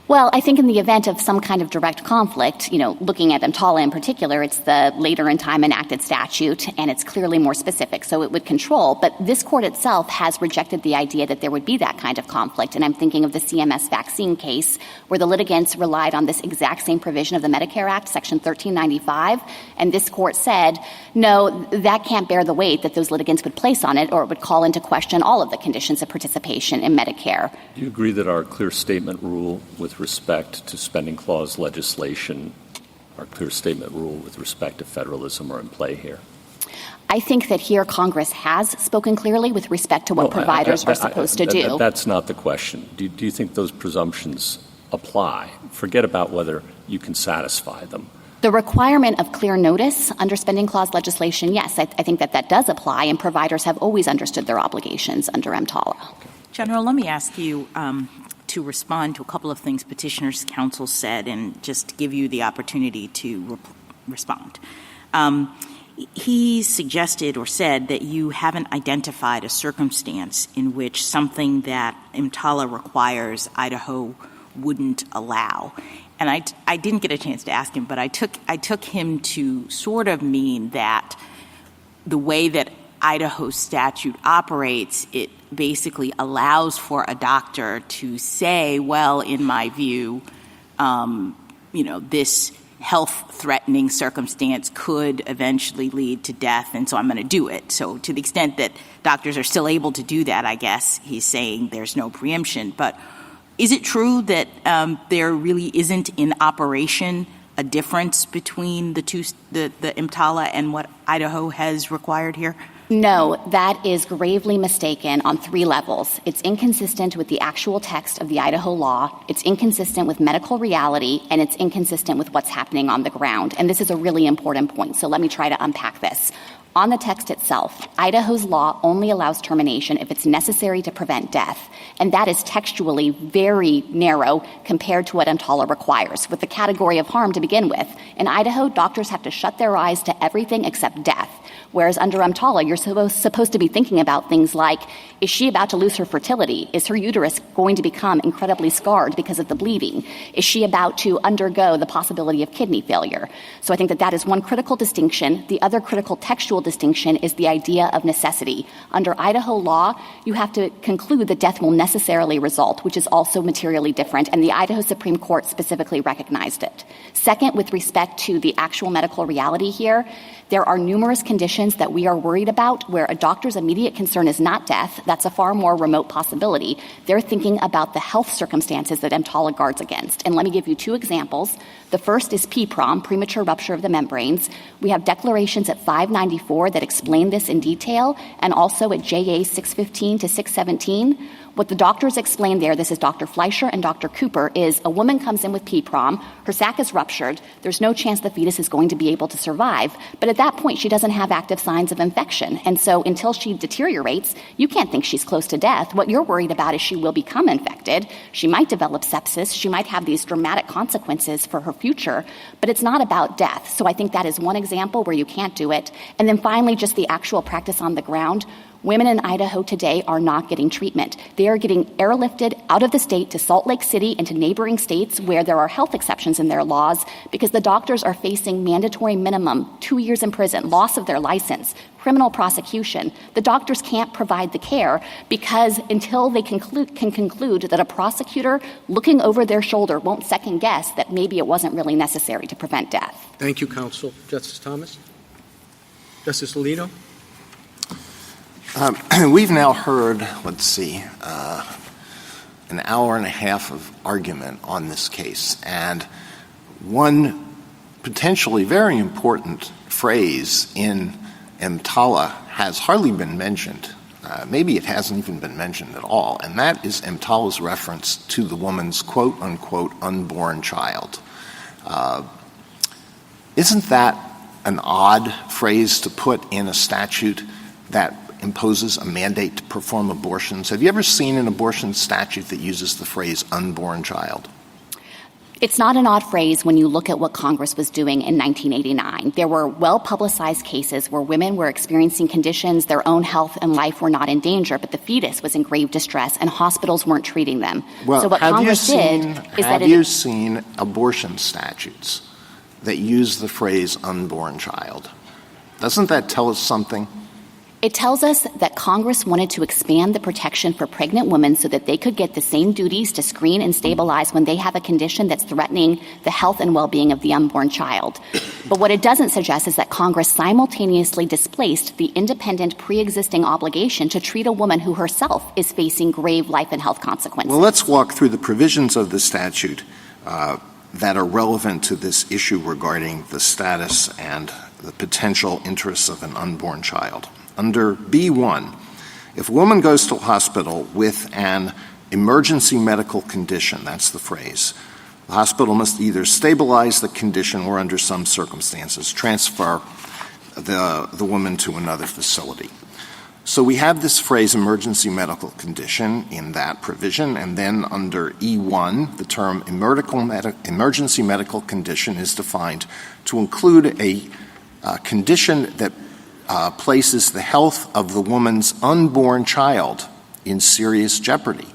Well, I think in the event of some kind of direct conflict, looking at EMTALA in particular, it's the later in time enacted statute, and it's clearly more specific, so it would control. But this court itself has rejected the idea that there would be that kind of conflict, and I'm thinking of the CMS vaccine case where the litigants relied on this exact same provision of the Medicare Act, Section 1395, and this court said, no, that can't bear the weight that those litigants would place on it, or it would call into question all of the conditions of participation in Medicare. Do you agree that our clear statement rule with respect to spending clause legislation, our clear statement rule with respect to federalism are in play here? I think that here Congress has spoken clearly with respect to what providers are supposed to do. That's not the question. Do you think those presumptions apply? Forget about whether you can satisfy them. The requirement of clear notice under spending clause legislation, yes, I think that does apply, and providers have always understood their obligations under EMTALA. Okay. General, let me ask you to respond to a couple of things Petitioner's Counsel said and just give you the opportunity to respond. He suggested or said that you haven't identified a circumstance in which something that EMTALA requires Idaho wouldn't allow. And I didn't get a chance to ask him, but I took him to sort of mean that the way that Idaho statute operates, it basically allows for a doctor to say, well, in my view, this health-threatening circumstance could eventually lead to death, and so I'm going to do it. So to the extent that doctors are still able to do that, I guess he's saying there's no preemption. But is it true that there really isn't in operation a difference between the EMTALA and what Idaho has required here? No, that is gravely mistaken on three levels. It's inconsistent with the actual text of the Idaho law, it's inconsistent with medical reality, and it's inconsistent with what's happening on the ground. And this is a really important point, so let me try to unpack this. On the text itself, Idaho's law only allows termination if it's necessary to prevent death, and that is textually very narrow compared to what EMTALA requires, with the category of harm to begin with. In Idaho, doctors have to shut their eyes to everything except death. Whereas under EMTALA, you're supposed to be thinking about things like, is she about to lose her fertility? Is her uterus going to become incredibly scarred because of the bleeding? Is she about to undergo the possibility of kidney failure? So I think that is one critical distinction. The other critical textual distinction is the idea of necessity. Under Idaho law, you have to conclude that death will necessarily result, which is also materially different, and the Idaho Supreme Court specifically recognized it. Second, with respect to the actual medical reality here, there are numerous conditions that we are worried about where a doctor's immediate concern is not death. That's a far more remote possibility. They're thinking about the health circumstances that EMTALA guards against. And let me give you two examples. The first is PPROM, premature rupture of the membranes. We have declarations at 594 that explain this in detail, and also at JA 615 to 617. What the doctors explained there, this is Dr. Fleischer and Dr. Cooper, is a woman comes in with PPROM, her sac is ruptured, there's no chance the fetus is going to be able to survive, but at that point she doesn't have active signs of infection. And so until she deteriorates, you can't think she's close to death. What you're worried about is she will become infected, she might develop sepsis, she might have these dramatic consequences for her future, but it's not about death. So I think that is one example where you can't do it. And then finally, just the actual practice on the ground. Women in Idaho today are not getting treatment. They are getting airlifted out of the state to Salt Lake City and to neighboring states where there are health exceptions in their laws because the doctors are facing mandatory minimum 2 years in prison, loss of their license, criminal prosecution. The doctors can't provide the care because until they can conclude that a prosecutor looking over their shoulder won't second guess that maybe it wasn't really necessary to prevent death. Thank you, counsel. Justice Thomas? Justice Alito? We've now heard, an hour and a half of argument on this case, and one potentially very important phrase in EMTALA has hardly been mentioned. Maybe it hasn't even been mentioned at all, and that is EMTALA's reference to the woman's quote-unquote unborn child. Isn't that an odd phrase to put in a statute that imposes a mandate to perform abortions? Have you ever seen an abortion statute that uses the phrase unborn child? It's not an odd phrase when you look at what Congress was doing in 1989. There were well-publicized cases where women were experiencing conditions, their own health and life were not in danger, but the fetus was in grave distress and hospitals weren't treating them. Well, so what Congress did is that have you seen abortion statutes that use the phrase unborn child? Doesn't that tell us something? It tells us that Congress wanted to expand the protection for pregnant women so that they could get the same duties to screen and stabilize when they have a condition that's threatening the health and well-being of the unborn child. But what it doesn't suggest is that Congress simultaneously displaced the independent pre-existing obligation to treat a woman who herself is facing grave life and health consequences. Well, let's walk through the provisions of the statute that are relevant to this issue regarding the status and the potential interests of an unborn child. Under B1, if a woman goes to a hospital with an emergency medical condition, that's the phrase, the hospital must either stabilize the condition or, under some circumstances, transfer the woman to another facility. So we have this phrase emergency medical condition in that provision, and then under E1, the term emergency medical condition is defined to include a condition that places the health of the woman's unborn child in serious jeopardy.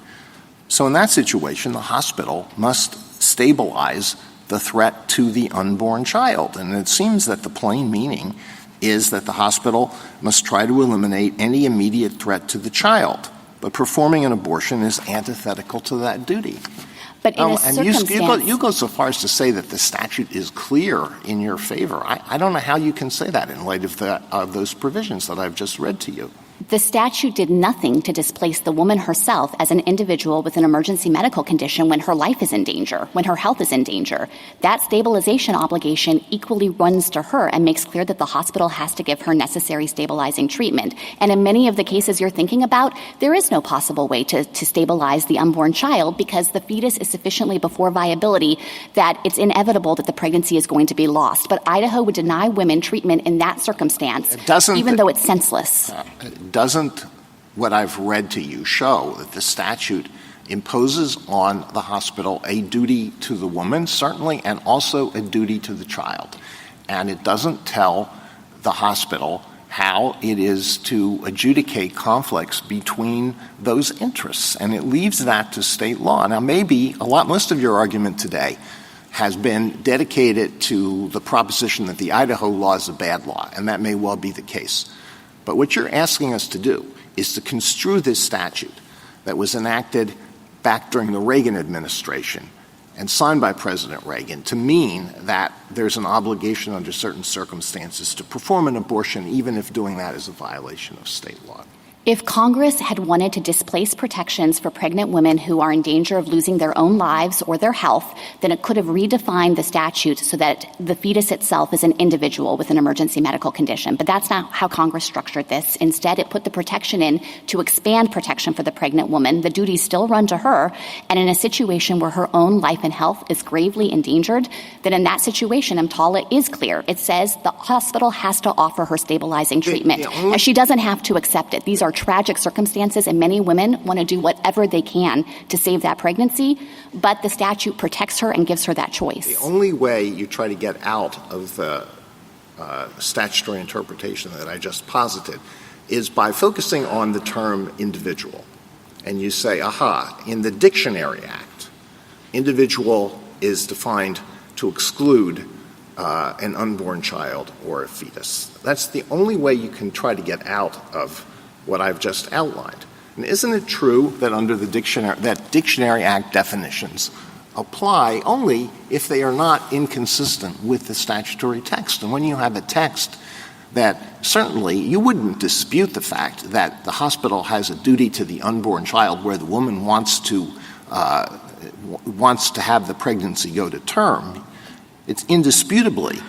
So in that situation, the hospital must stabilize the threat to the unborn child. And it seems that the plain meaning is that the hospital must try to eliminate any immediate threat to the child. But performing an abortion is antithetical to that duty. But in a circumstance... You go so far as to say that the statute is clear in your favor. I don't know how you can say that in light of those provisions that I've just read to you. The statute did nothing to displace the woman herself as an individual with an emergency medical condition when her life is in danger, when her health is in danger. That stabilization obligation equally runs to her and makes clear that the hospital has to give her necessary stabilizing treatment. And in many of the cases you're thinking about, there is no possible way to stabilize the unborn child because the fetus is sufficiently before viability that it's inevitable that the pregnancy is going to be lost. But Idaho would deny women treatment in that circumstance, even though it's senseless. Doesn't what I've read to you show that the statute imposes on the hospital a duty to the woman, certainly, and also a duty to the child? And it doesn't tell the hospital how it is to adjudicate conflicts between those interests, and it leaves that to state law. Now, most of your argument today has been dedicated to the proposition that the Idaho law is a bad law, and that may well be the case. But what you're asking us to do is to construe this statute that was enacted back during the Reagan administration and signed by President Reagan to mean that there's an obligation under certain circumstances to perform an abortion, even if doing that is a violation of state law. If Congress had wanted to displace protections for pregnant women who are in danger of losing their own lives or their health, then it could have redefined the statute so that the fetus itself is an individual with an emergency medical condition. But that's not how Congress structured this. Instead, it put the protection in to expand protection for the pregnant woman. The duties still run to her. And in a situation where her own life and health is gravely endangered, then in that situation, EMTALA is clear. It says the hospital has to offer her stabilizing treatment. And she doesn't have to accept it. These are tragic circumstances, and many women want to do whatever they can to save that pregnancy, but the statute protects her and gives her that choice. The only way you try to get out of the statutory interpretation that I just posited is by focusing on the term individual. And you say, in the Dictionary Act, individual is defined to exclude an unborn child or a fetus. That's the only way you can try to get out of what I've just outlined. And isn't it true that under the Dictionary Act definitions apply only if they are not inconsistent with the statutory text? And when you have a text that certainly you wouldn't dispute the fact that the hospital has a duty to the unborn child where the woman wants to have the pregnancy go to term, It indisputably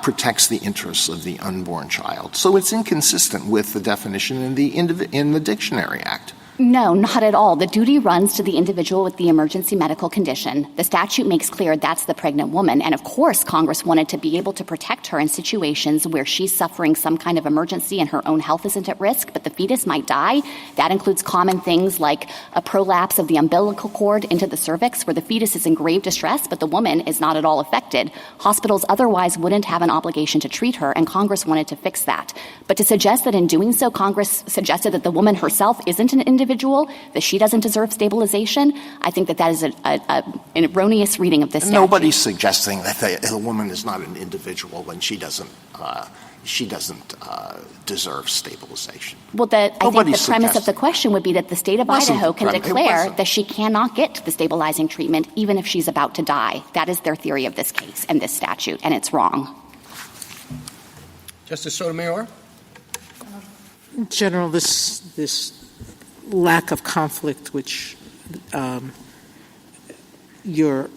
protects the interests of the unborn child. So it's inconsistent with the definition in the Dictionary Act. No, not at all. The duty runs to the individual with the emergency medical condition. The statute makes clear that's the pregnant woman. And of course, Congress wanted to be able to protect her in situations where she's suffering some kind of emergency and her own health isn't at risk, but the fetus might die. That includes common things like a prolapse of the umbilical cord into the cervix where the fetus is in grave distress, but the woman is not at all affected. Hospitals otherwise wouldn't have an obligation to treat her, and Congress wanted to fix that. But to suggest that in doing so, Congress suggested that the woman herself isn't an individual, that she doesn't deserve stabilization, I think that is an erroneous reading of this statute. Nobody's suggesting that the woman is not an individual when she doesn't deserve stabilization. Well, I think the premise of the question would be that the state of Idaho can declare that she cannot get the stabilizing treatment even if she's about to die. That is their theory of this case and this statute, and it's wrong. Justice Sotomayor? In general, this lack of conflict which your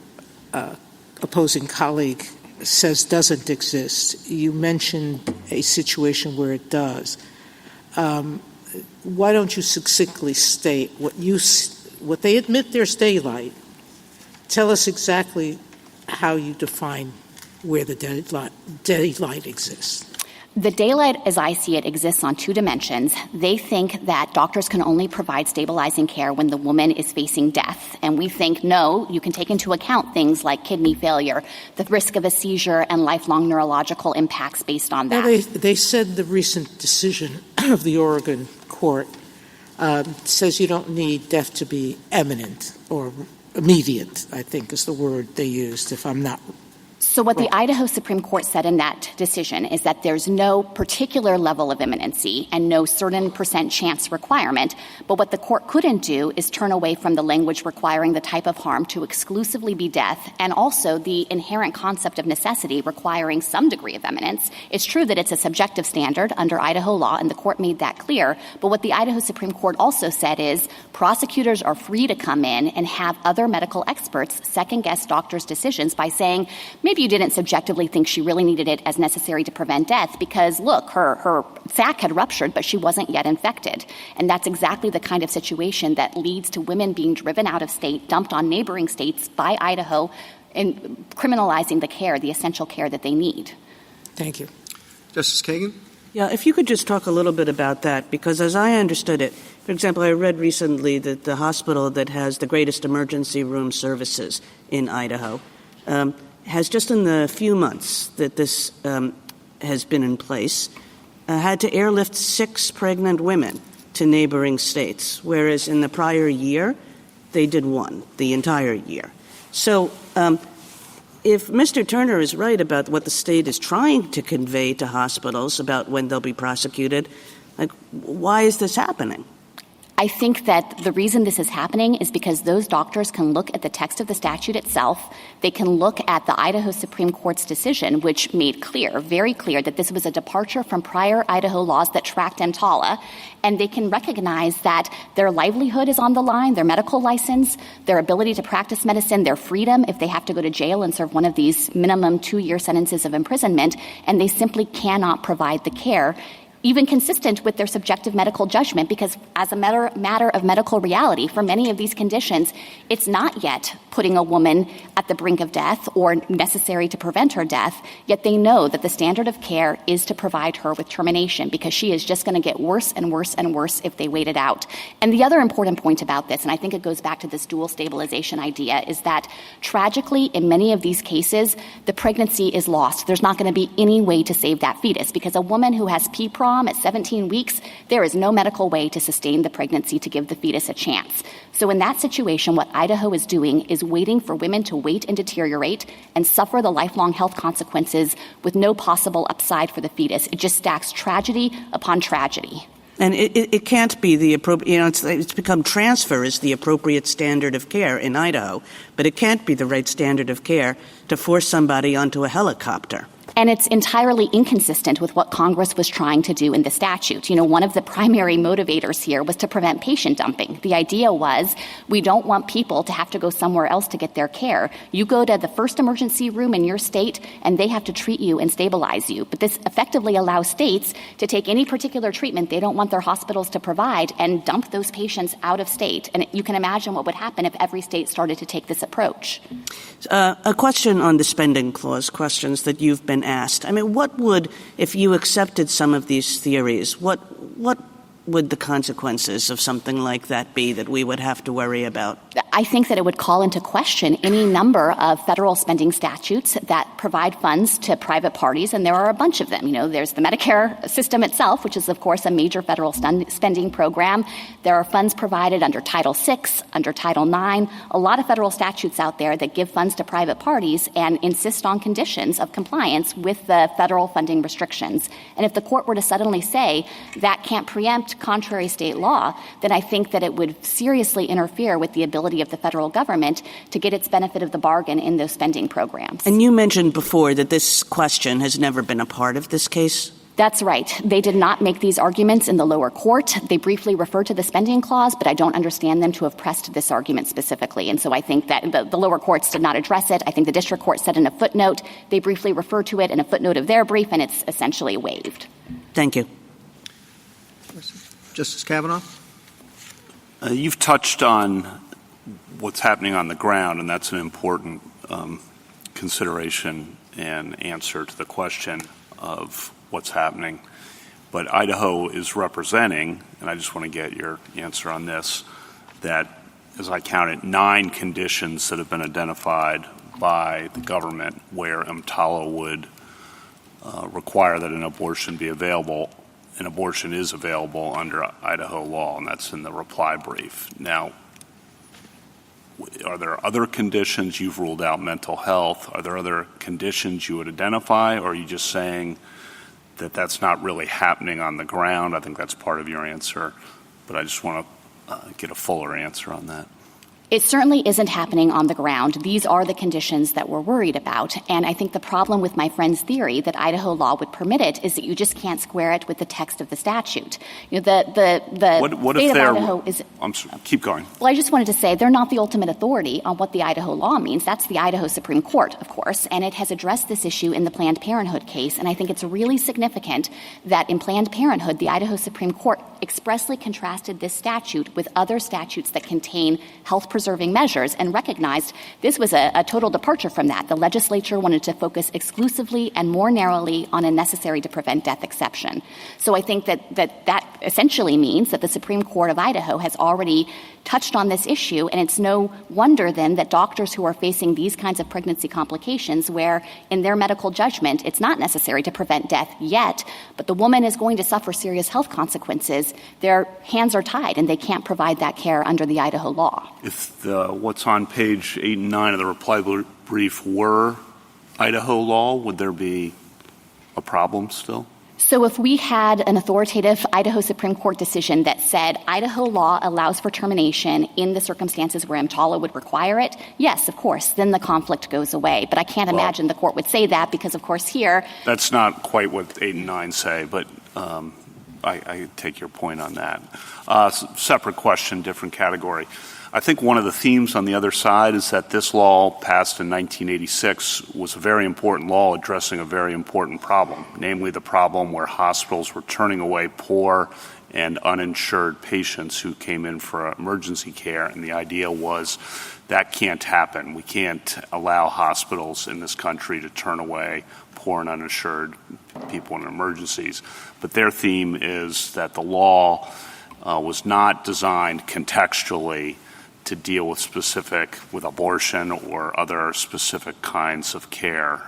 opposing colleague says doesn't exist. You mentioned a situation where it does. Why don't you succinctly state what they admit there's daylight? Tell us exactly how you define where the daylight exists. The daylight, as I see it, exists on two dimensions. They think that doctors can only provide stabilizing care when the woman is facing death. And we think, no, you can take into account things like kidney failure, the risk of a seizure, and lifelong neurological impacts based on that. Well, they said the recent decision of the Oregon court says you don't need death to be imminent or immediate, I think is the word they used, if I'm not So what the Idaho Supreme Court said in that decision is that there's no particular level of imminency and no certain % chance requirement, but what the court couldn't do is turn away from the language requiring the type of harm to exclusively be death and also the inherent concept of necessity requiring some degree of imminence. It's true that it's a subjective standard under Idaho law, and the court made that clear, but what the Idaho Supreme Court also said is prosecutors are free to come in and have other medical experts second-guess doctors' decisions by saying, maybe you didn't subjectively think she really needed it as necessary to prevent death because, look, her sac had ruptured, but she wasn't yet infected. And that's exactly the kind of situation that leads to women being driven out of state, dumped on neighboring states by Idaho, and criminalizing the care, the essential care that they need. Thank you. Justice Kagan? Yeah, if you could just talk a little bit about that, because as I understood it, for example, I read recently that the hospital that has the greatest emergency room services in Idaho has just in the few months that this has been in place had to airlift 6 pregnant women to neighboring states, whereas in the prior year they did 1 the entire year. So if Mr. Turner is right about what the state is trying to convey to hospitals about when they'll be prosecuted, like, why is this happening? I think that the reason this is happening is because those doctors can look at the text of the statute itself. They can look at the Idaho Supreme Court's decision, which made clear, very clear, that this was a departure from prior Idaho laws that tracked EMTALA. And they can recognize that their livelihood is on the line, their medical license, their ability to practice medicine, their freedom if they have to go to jail and serve one of these minimum 2-year sentences of imprisonment, and they simply cannot provide the care even consistent with their subjective medical judgment, because as a matter of medical reality, for many of these conditions, it's not yet putting a woman at the brink of death or necessary to prevent her death, yet they know that the standard of care is to provide her with termination because she is just going to get worse and worse and worse if they wait it out. And the other important point about this, and I think it goes back to this dual stabilization idea, is that tragically, in many of these cases, the pregnancy is lost. There's not going to be any way to save that fetus because a woman who has PPROM at 17 weeks, there is no medical way to sustain the pregnancy to give the fetus a chance. So in that situation, what Idaho is doing is waiting for women to wait and deteriorate and suffer the lifelong health consequences with no possible upside for the fetus. It just stacks tragedy upon tragedy. And it can't be the appropriate, it's become transfer is the appropriate standard of care in Idaho, but it can't be the right standard of care to force somebody onto a helicopter. And it's entirely inconsistent with what Congress was trying to do in the statute. One of the primary motivators here was to prevent patient dumping. The idea was we don't want people to have to go somewhere else to get their care. You go to the first emergency room in your state, and they have to treat you and stabilize you. But this effectively allows states to take any particular treatment they don't want their hospitals to provide and dump those patients out of state. And you can imagine what would happen if every state started to take this approach. A question on the spending clause, questions that you've been asked. I mean, what would, if you accepted some of these theories, what would the consequences of something like that be that we would have to worry about? I think that it would call into question any number of federal spending statutes that provide funds to private parties, and there are a bunch of them. There's the Medicare system itself, which is, of course, a major federal spending program. There are funds provided under Title VI, under Title IX, a lot of federal statutes out there that give funds to private parties and insist on conditions of compliance with the federal funding restrictions. And if the court were to suddenly say that can't preempt contrary state law, then I think that it would seriously interfere with the ability of the federal government to get its benefit of the bargain in those spending programs. And you mentioned before that this question has never been a part of this case? That's right. They did not make these arguments in the lower court. They briefly referred to the spending clause, but I don't understand them to have pressed this argument specifically. And so I think that the lower courts did not address it. I think the district court said in a footnote, they briefly referred to it in a footnote of their brief, and it's essentially waived. Thank you. Justice Kavanaugh? You've touched on what's happening on the ground, and that's an important consideration and answer to the question of what's happening. But Idaho is representing, and I just want to get your answer on this, that, as I counted, 9 conditions that have been identified by the government where EMTALA would require that an abortion be available. An abortion is available under Idaho law, and that's in the reply brief. Now, are there other conditions? You've ruled out mental health. Are there other conditions you would identify, or are you just saying that that's not really happening on the ground? I think that's part of your answer, but I just want to get a fuller answer on that. It certainly isn't happening on the ground. These are the conditions that we're worried about. And I think the problem with my friend's theory that Idaho law would permit it is that you just can't square it with the text of the statute. The what state if of Idaho is... keep going. Well, I just wanted to say they're not the ultimate authority on what the Idaho law means. That's the Idaho Supreme Court, of course, and it has addressed this issue in the Planned Parenthood case. And I think it's really significant that in Planned Parenthood, the Idaho Supreme Court expressly contrasted this statute with other statutes that contain health-preserving measures and recognized this was a total departure from that. The legislature wanted to focus exclusively and more narrowly on a necessary to prevent death exception. So I think that essentially means that the Supreme Court of Idaho has already touched on this issue, and it's no wonder then that doctors who are facing these kinds of pregnancy complications where in their medical judgment it's not necessary to prevent death yet, but the woman is going to suffer serious health consequences, their hands are tied and they can't provide that care under the Idaho law. If what's on page 8 and 9 of the reply brief were Idaho law, would there be a problem still? So if we had an authoritative Idaho Supreme Court decision that said Idaho law allows for termination in the circumstances where EMTALA would require it, yes, of course, then the conflict goes away. But I can't imagine the court would say that because, of course, here... That's not quite what 8 and 9 say, but I take your point on that. Separate question, different category. I think one of the themes on the other side is that this law passed in 1986 was a very important law addressing a very important problem, namely the problem where hospitals were turning away poor and uninsured patients who came in for emergency care. And the idea was that can't happen. We can't allow hospitals in this country to turn away poor and uninsured people in emergencies. But their theme is that the law was not designed contextually to deal with abortion or other specific kinds of care.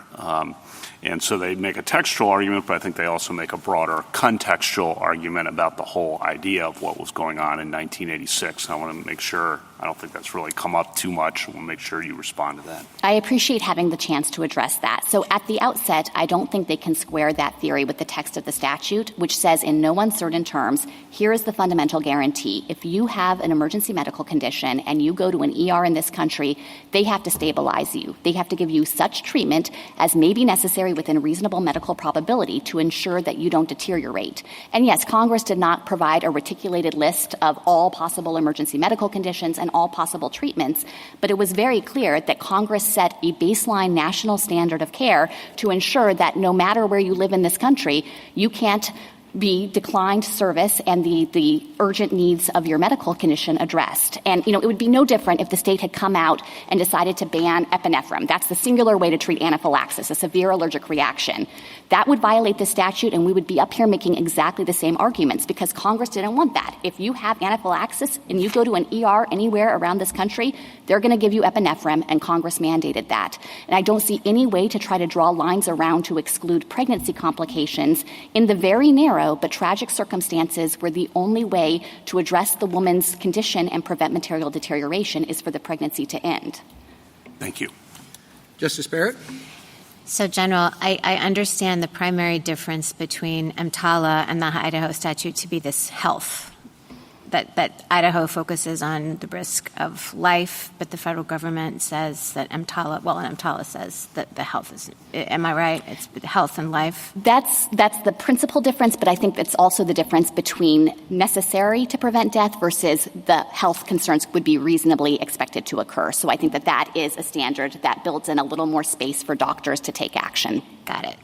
And so they make a textual argument, but I think they also make a broader contextual argument about the whole idea of what was going on in 1986. I want to make sure I don't think that's really come up too much. We'll make sure you respond to that. I appreciate having the chance to address that. So at the outset, I don't think they can square that theory with the text of the statute, which says in no uncertain terms, here is the fundamental guarantee. If you have an emergency medical condition and you go to an ER in this country, they have to stabilize you. They have to give you such treatment as may be necessary within reasonable medical probability to ensure that you don't deteriorate. And yes, Congress did not provide a reticulated list of all possible emergency medical conditions and all possible treatments, but it was very clear that Congress set a baseline national standard of care to ensure that no matter where you live in this country, you can't be declined service and the urgent needs of your medical condition addressed. And, it would be no different if the state had come out and decided to ban epinephrine. That's the singular way to treat anaphylaxis, a severe allergic reaction. That would violate the statute, and we would be up here making exactly the same arguments because Congress didn't want that. If you have anaphylaxis and you go to an ER anywhere around this country, they're going to give you epinephrine, and Congress mandated that. And I don't see any way to try to draw lines around to exclude pregnancy complications in the very narrow but tragic circumstances where the only way to address the woman's condition and prevent material deterioration is for the pregnancy to end. Thank you. Justice Barrett? So, General, I understand the primary difference between EMTALA and the Idaho statute to be this health, that Idaho focuses on the risk of life, but the federal government says that EMTALA says that the health is, am I right? It's health and life. That's the principal difference, but I think it's also the difference between necessary to prevent death versus the health concerns would be reasonably expected to occur. So I think that is a standard that builds in a little more space for doctors to take action. Got it.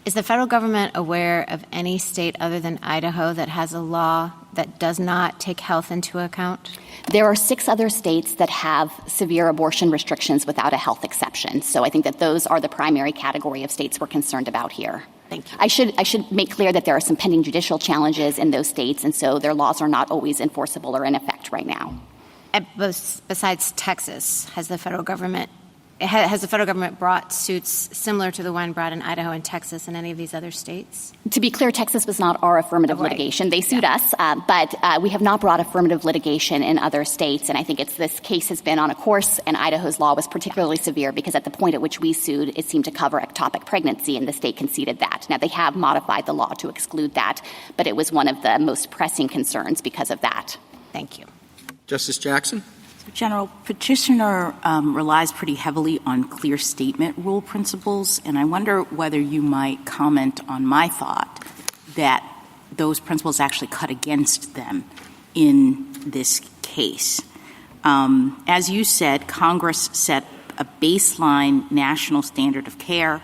Is the federal government aware of any state other than Idaho that has a law that does not take health into account? There are 6 other states that have severe abortion restrictions without a health exception. So I think that those are the primary category of states we're concerned about here. Thank you. I should make clear that there are some pending judicial challenges in those states, and so their laws are not always enforceable or in effect right now. Besides Texas, has the federal government brought suits similar to the one brought in Idaho and Texas and any of these other states? To be clear, Texas was not our affirmative litigation. They sued us, but we have not brought affirmative litigation in other states. And I think this case has been on a course, and Idaho's law was particularly severe because at the point at which we sued, it seemed to cover ectopic pregnancy, and the state conceded that. Now, they have modified the law to exclude that, but it was one of the most pressing concerns because of that. Thank you. Justice Jackson? General, petitioner relies pretty heavily on clear statement rule principles, and I wonder whether you might comment on my thought that those principles actually cut against them in this case. As you said, Congress set a baseline national standard of care.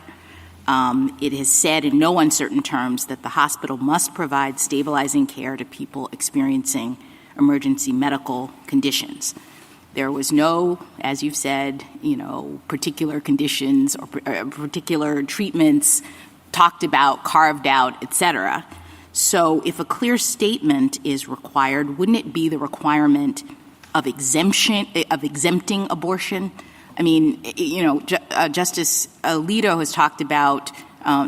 It has said in no uncertain terms that the hospital must provide stabilizing care to people experiencing emergency medical conditions. There was no, as you've said, particular conditions or particular treatments talked about, carved out, et cetera. So if a clear statement is required, wouldn't it be the requirement of exempting abortion? I mean, Justice Alito has talked about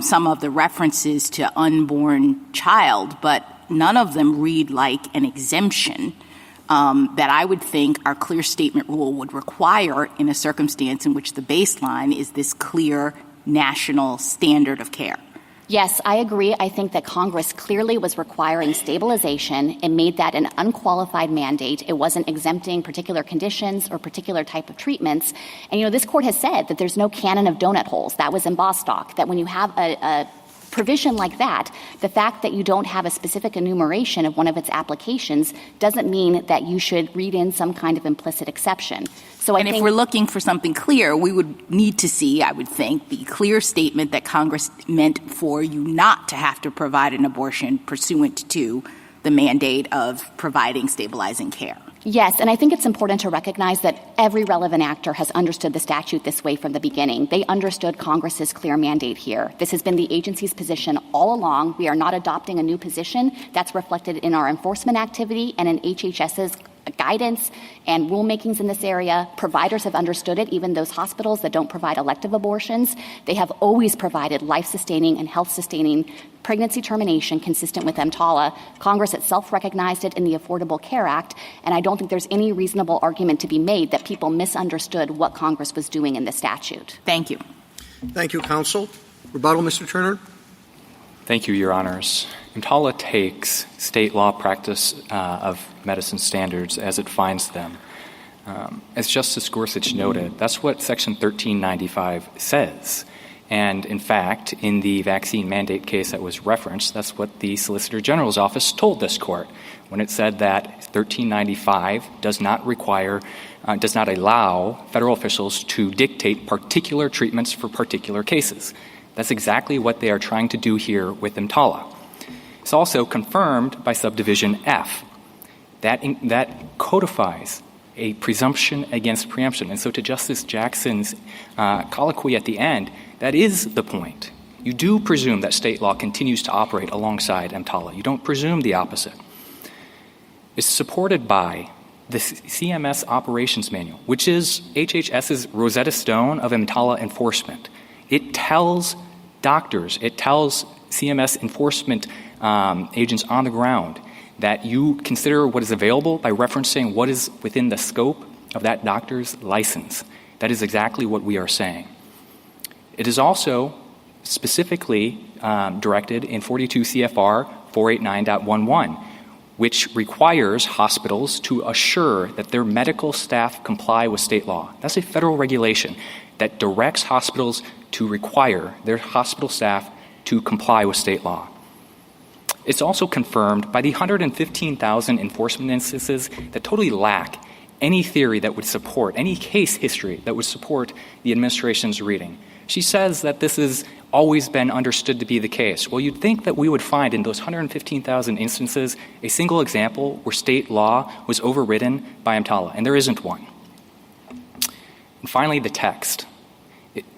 some of the references to unborn child, but none of them read like an exemption that I would think our clear statement rule would require in a circumstance in which the baseline is this clear national standard of care. Yes, I agree. I think that Congress clearly was requiring stabilization and made that an unqualified mandate. It wasn't exempting particular conditions or particular type of treatments. And, this court has said that there's no canon of donut holes. That was in Bostock, that when you have a provision like that, the fact that you don't have a specific enumeration of one of its applications doesn't mean that you should read in some kind of implicit exception. So if we're looking for something clear, we would need to see, I would think, the clear statement that Congress meant for you not to have to provide an abortion pursuant to the mandate of providing stabilizing care. Yes, and I think it's important to recognize that every relevant actor has understood the statute this way from the beginning. They understood Congress's clear mandate here. This has been the agency's position all along. We are not adopting a new position. That's reflected in our enforcement activity and in HHS's guidance and rulemakings in this area. Providers have understood it, even those hospitals that don't provide elective abortions. They have always provided life-sustaining and health-sustaining pregnancy termination consistent with EMTALA. Congress itself recognized it in the Affordable Care Act, and I don't think there's any reasonable argument to be made that people misunderstood what Congress was doing in the statute. Thank you. Thank you, counsel. Rebuttal, Mr. Turner? Thank you, Your Honors. EMTALA takes state law practice of medicine standards as it finds them. As Justice Gorsuch noted, that's what Section 1395 says. And in fact, in the vaccine mandate case that was referenced, that's what the Solicitor General's office told this court when it said that 1395 does not allow federal officials to dictate particular treatments for particular cases. That's exactly what they are trying to do here with EMTALA. It's also confirmed by subdivision F. That codifies a presumption against preemption. And so to Justice Jackson's colloquy at the end, that is the point. You do presume that state law continues to operate alongside EMTALA. You don't presume the opposite. It's supported by the CMS Operations Manual, which is HHS's Rosetta Stone of EMTALA enforcement. It tells doctors, it tells CMS enforcement agents on the ground that you consider what is available by referencing what is within the scope of that doctor's license. That is exactly what we are saying. It is also specifically directed in 42 CFR 489.11, which requires hospitals to assure that their medical staff comply with state law. That's a federal regulation that directs hospitals to require their hospital staff to comply with state law. It's also confirmed by the 115,000 enforcement instances that totally lack any theory that would support, any case history that would support the administration's reading. She says that this has always been understood to be the case. Well, you'd think that we would find in those 115,000 instances a single example where state law was overridden by EMTALA, and there isn't one. And finally, the text.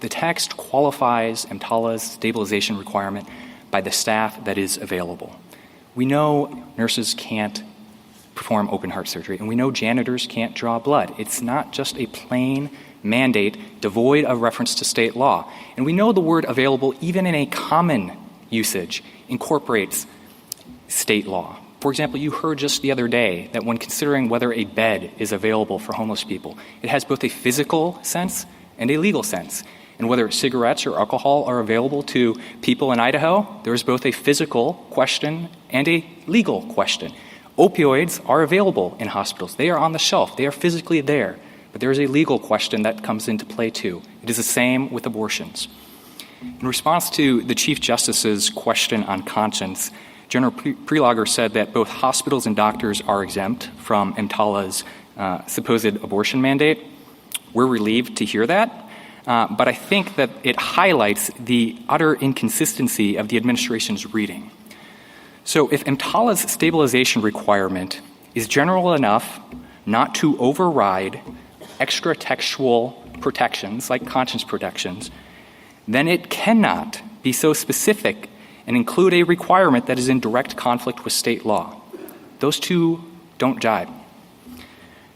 The text qualifies EMTALA's stabilization requirement by the staff that is available. We know nurses can't perform open-heart surgery, and we know janitors can't draw blood. It's not just a plain mandate devoid of reference to state law. And we know the word available, even in a common usage, incorporates state law. For example, you heard just the other day that when considering whether a bed is available for homeless people, it has both a physical sense and a legal sense. And whether cigarettes or alcohol are available to people in Idaho, there is both a physical question and a legal question. Opioids are available in hospitals. They are on the shelf. They are physically there. But there is a legal question that comes into play too. It is the same with abortions. In response to the Chief Justice's question on conscience, General Prelogar said that both hospitals and doctors are exempt from EMTALA's supposed abortion mandate. We're relieved to hear that. But I think that it highlights the utter inconsistency of the administration's reading. So if EMTALA's stabilization requirement is general enough not to override extra-textual protections like conscience protections, then it cannot be so specific and include a requirement that is in direct conflict with state law. Those two don't jibe.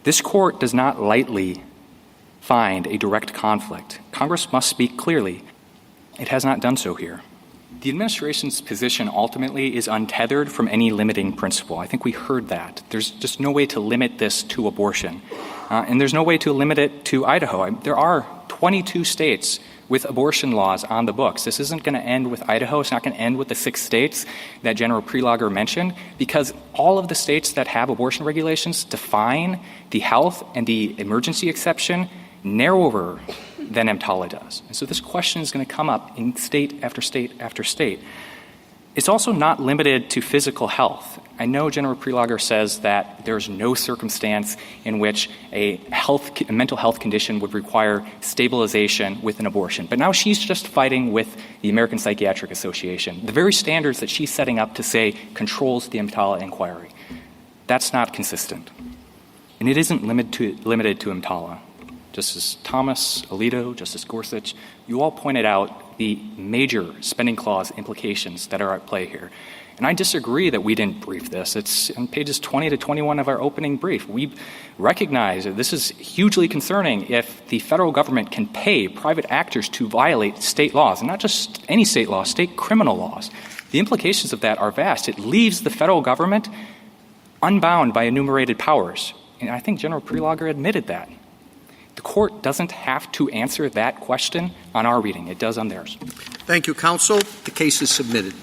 This court does not lightly find a direct conflict. Congress must speak clearly. It has not done so here. The administration's position ultimately is untethered from any limiting principle. I think we heard that. There's just no way to limit this to abortion. And there's no way to limit it to Idaho. There are 22 states with abortion laws on the books. This isn't going to end with Idaho. It's not going to end with the 6 states that General Prelogar mentioned, because all of the states that have abortion regulations define the health and the emergency exception narrower than EMTALA does. And so this question is going to come up in state after state after state. It's also not limited to physical health. I know General Prelogar says that there's no circumstance in which a mental health condition would require stabilization with an abortion. But now she's just fighting with the American Psychiatric Association, the very standards that she's setting up to say controls the EMTALA inquiry. That's not consistent. And it isn't limited to EMTALA. Justice Thomas, Alito, Justice Gorsuch, you all pointed out the major spending clause implications that are at play here. And I disagree that we didn't brief this. It's on pages 20 to 21 of our opening brief. We recognize that this is hugely concerning if the federal government can pay private actors to violate state laws, and not just any state law, state criminal laws. The implications of that are vast. It leaves the federal government unbound by enumerated powers. And I think General Prelogger admitted that. The court doesn't have to answer that question on our reading. It does on theirs. Thank you, counsel. The case is submitted.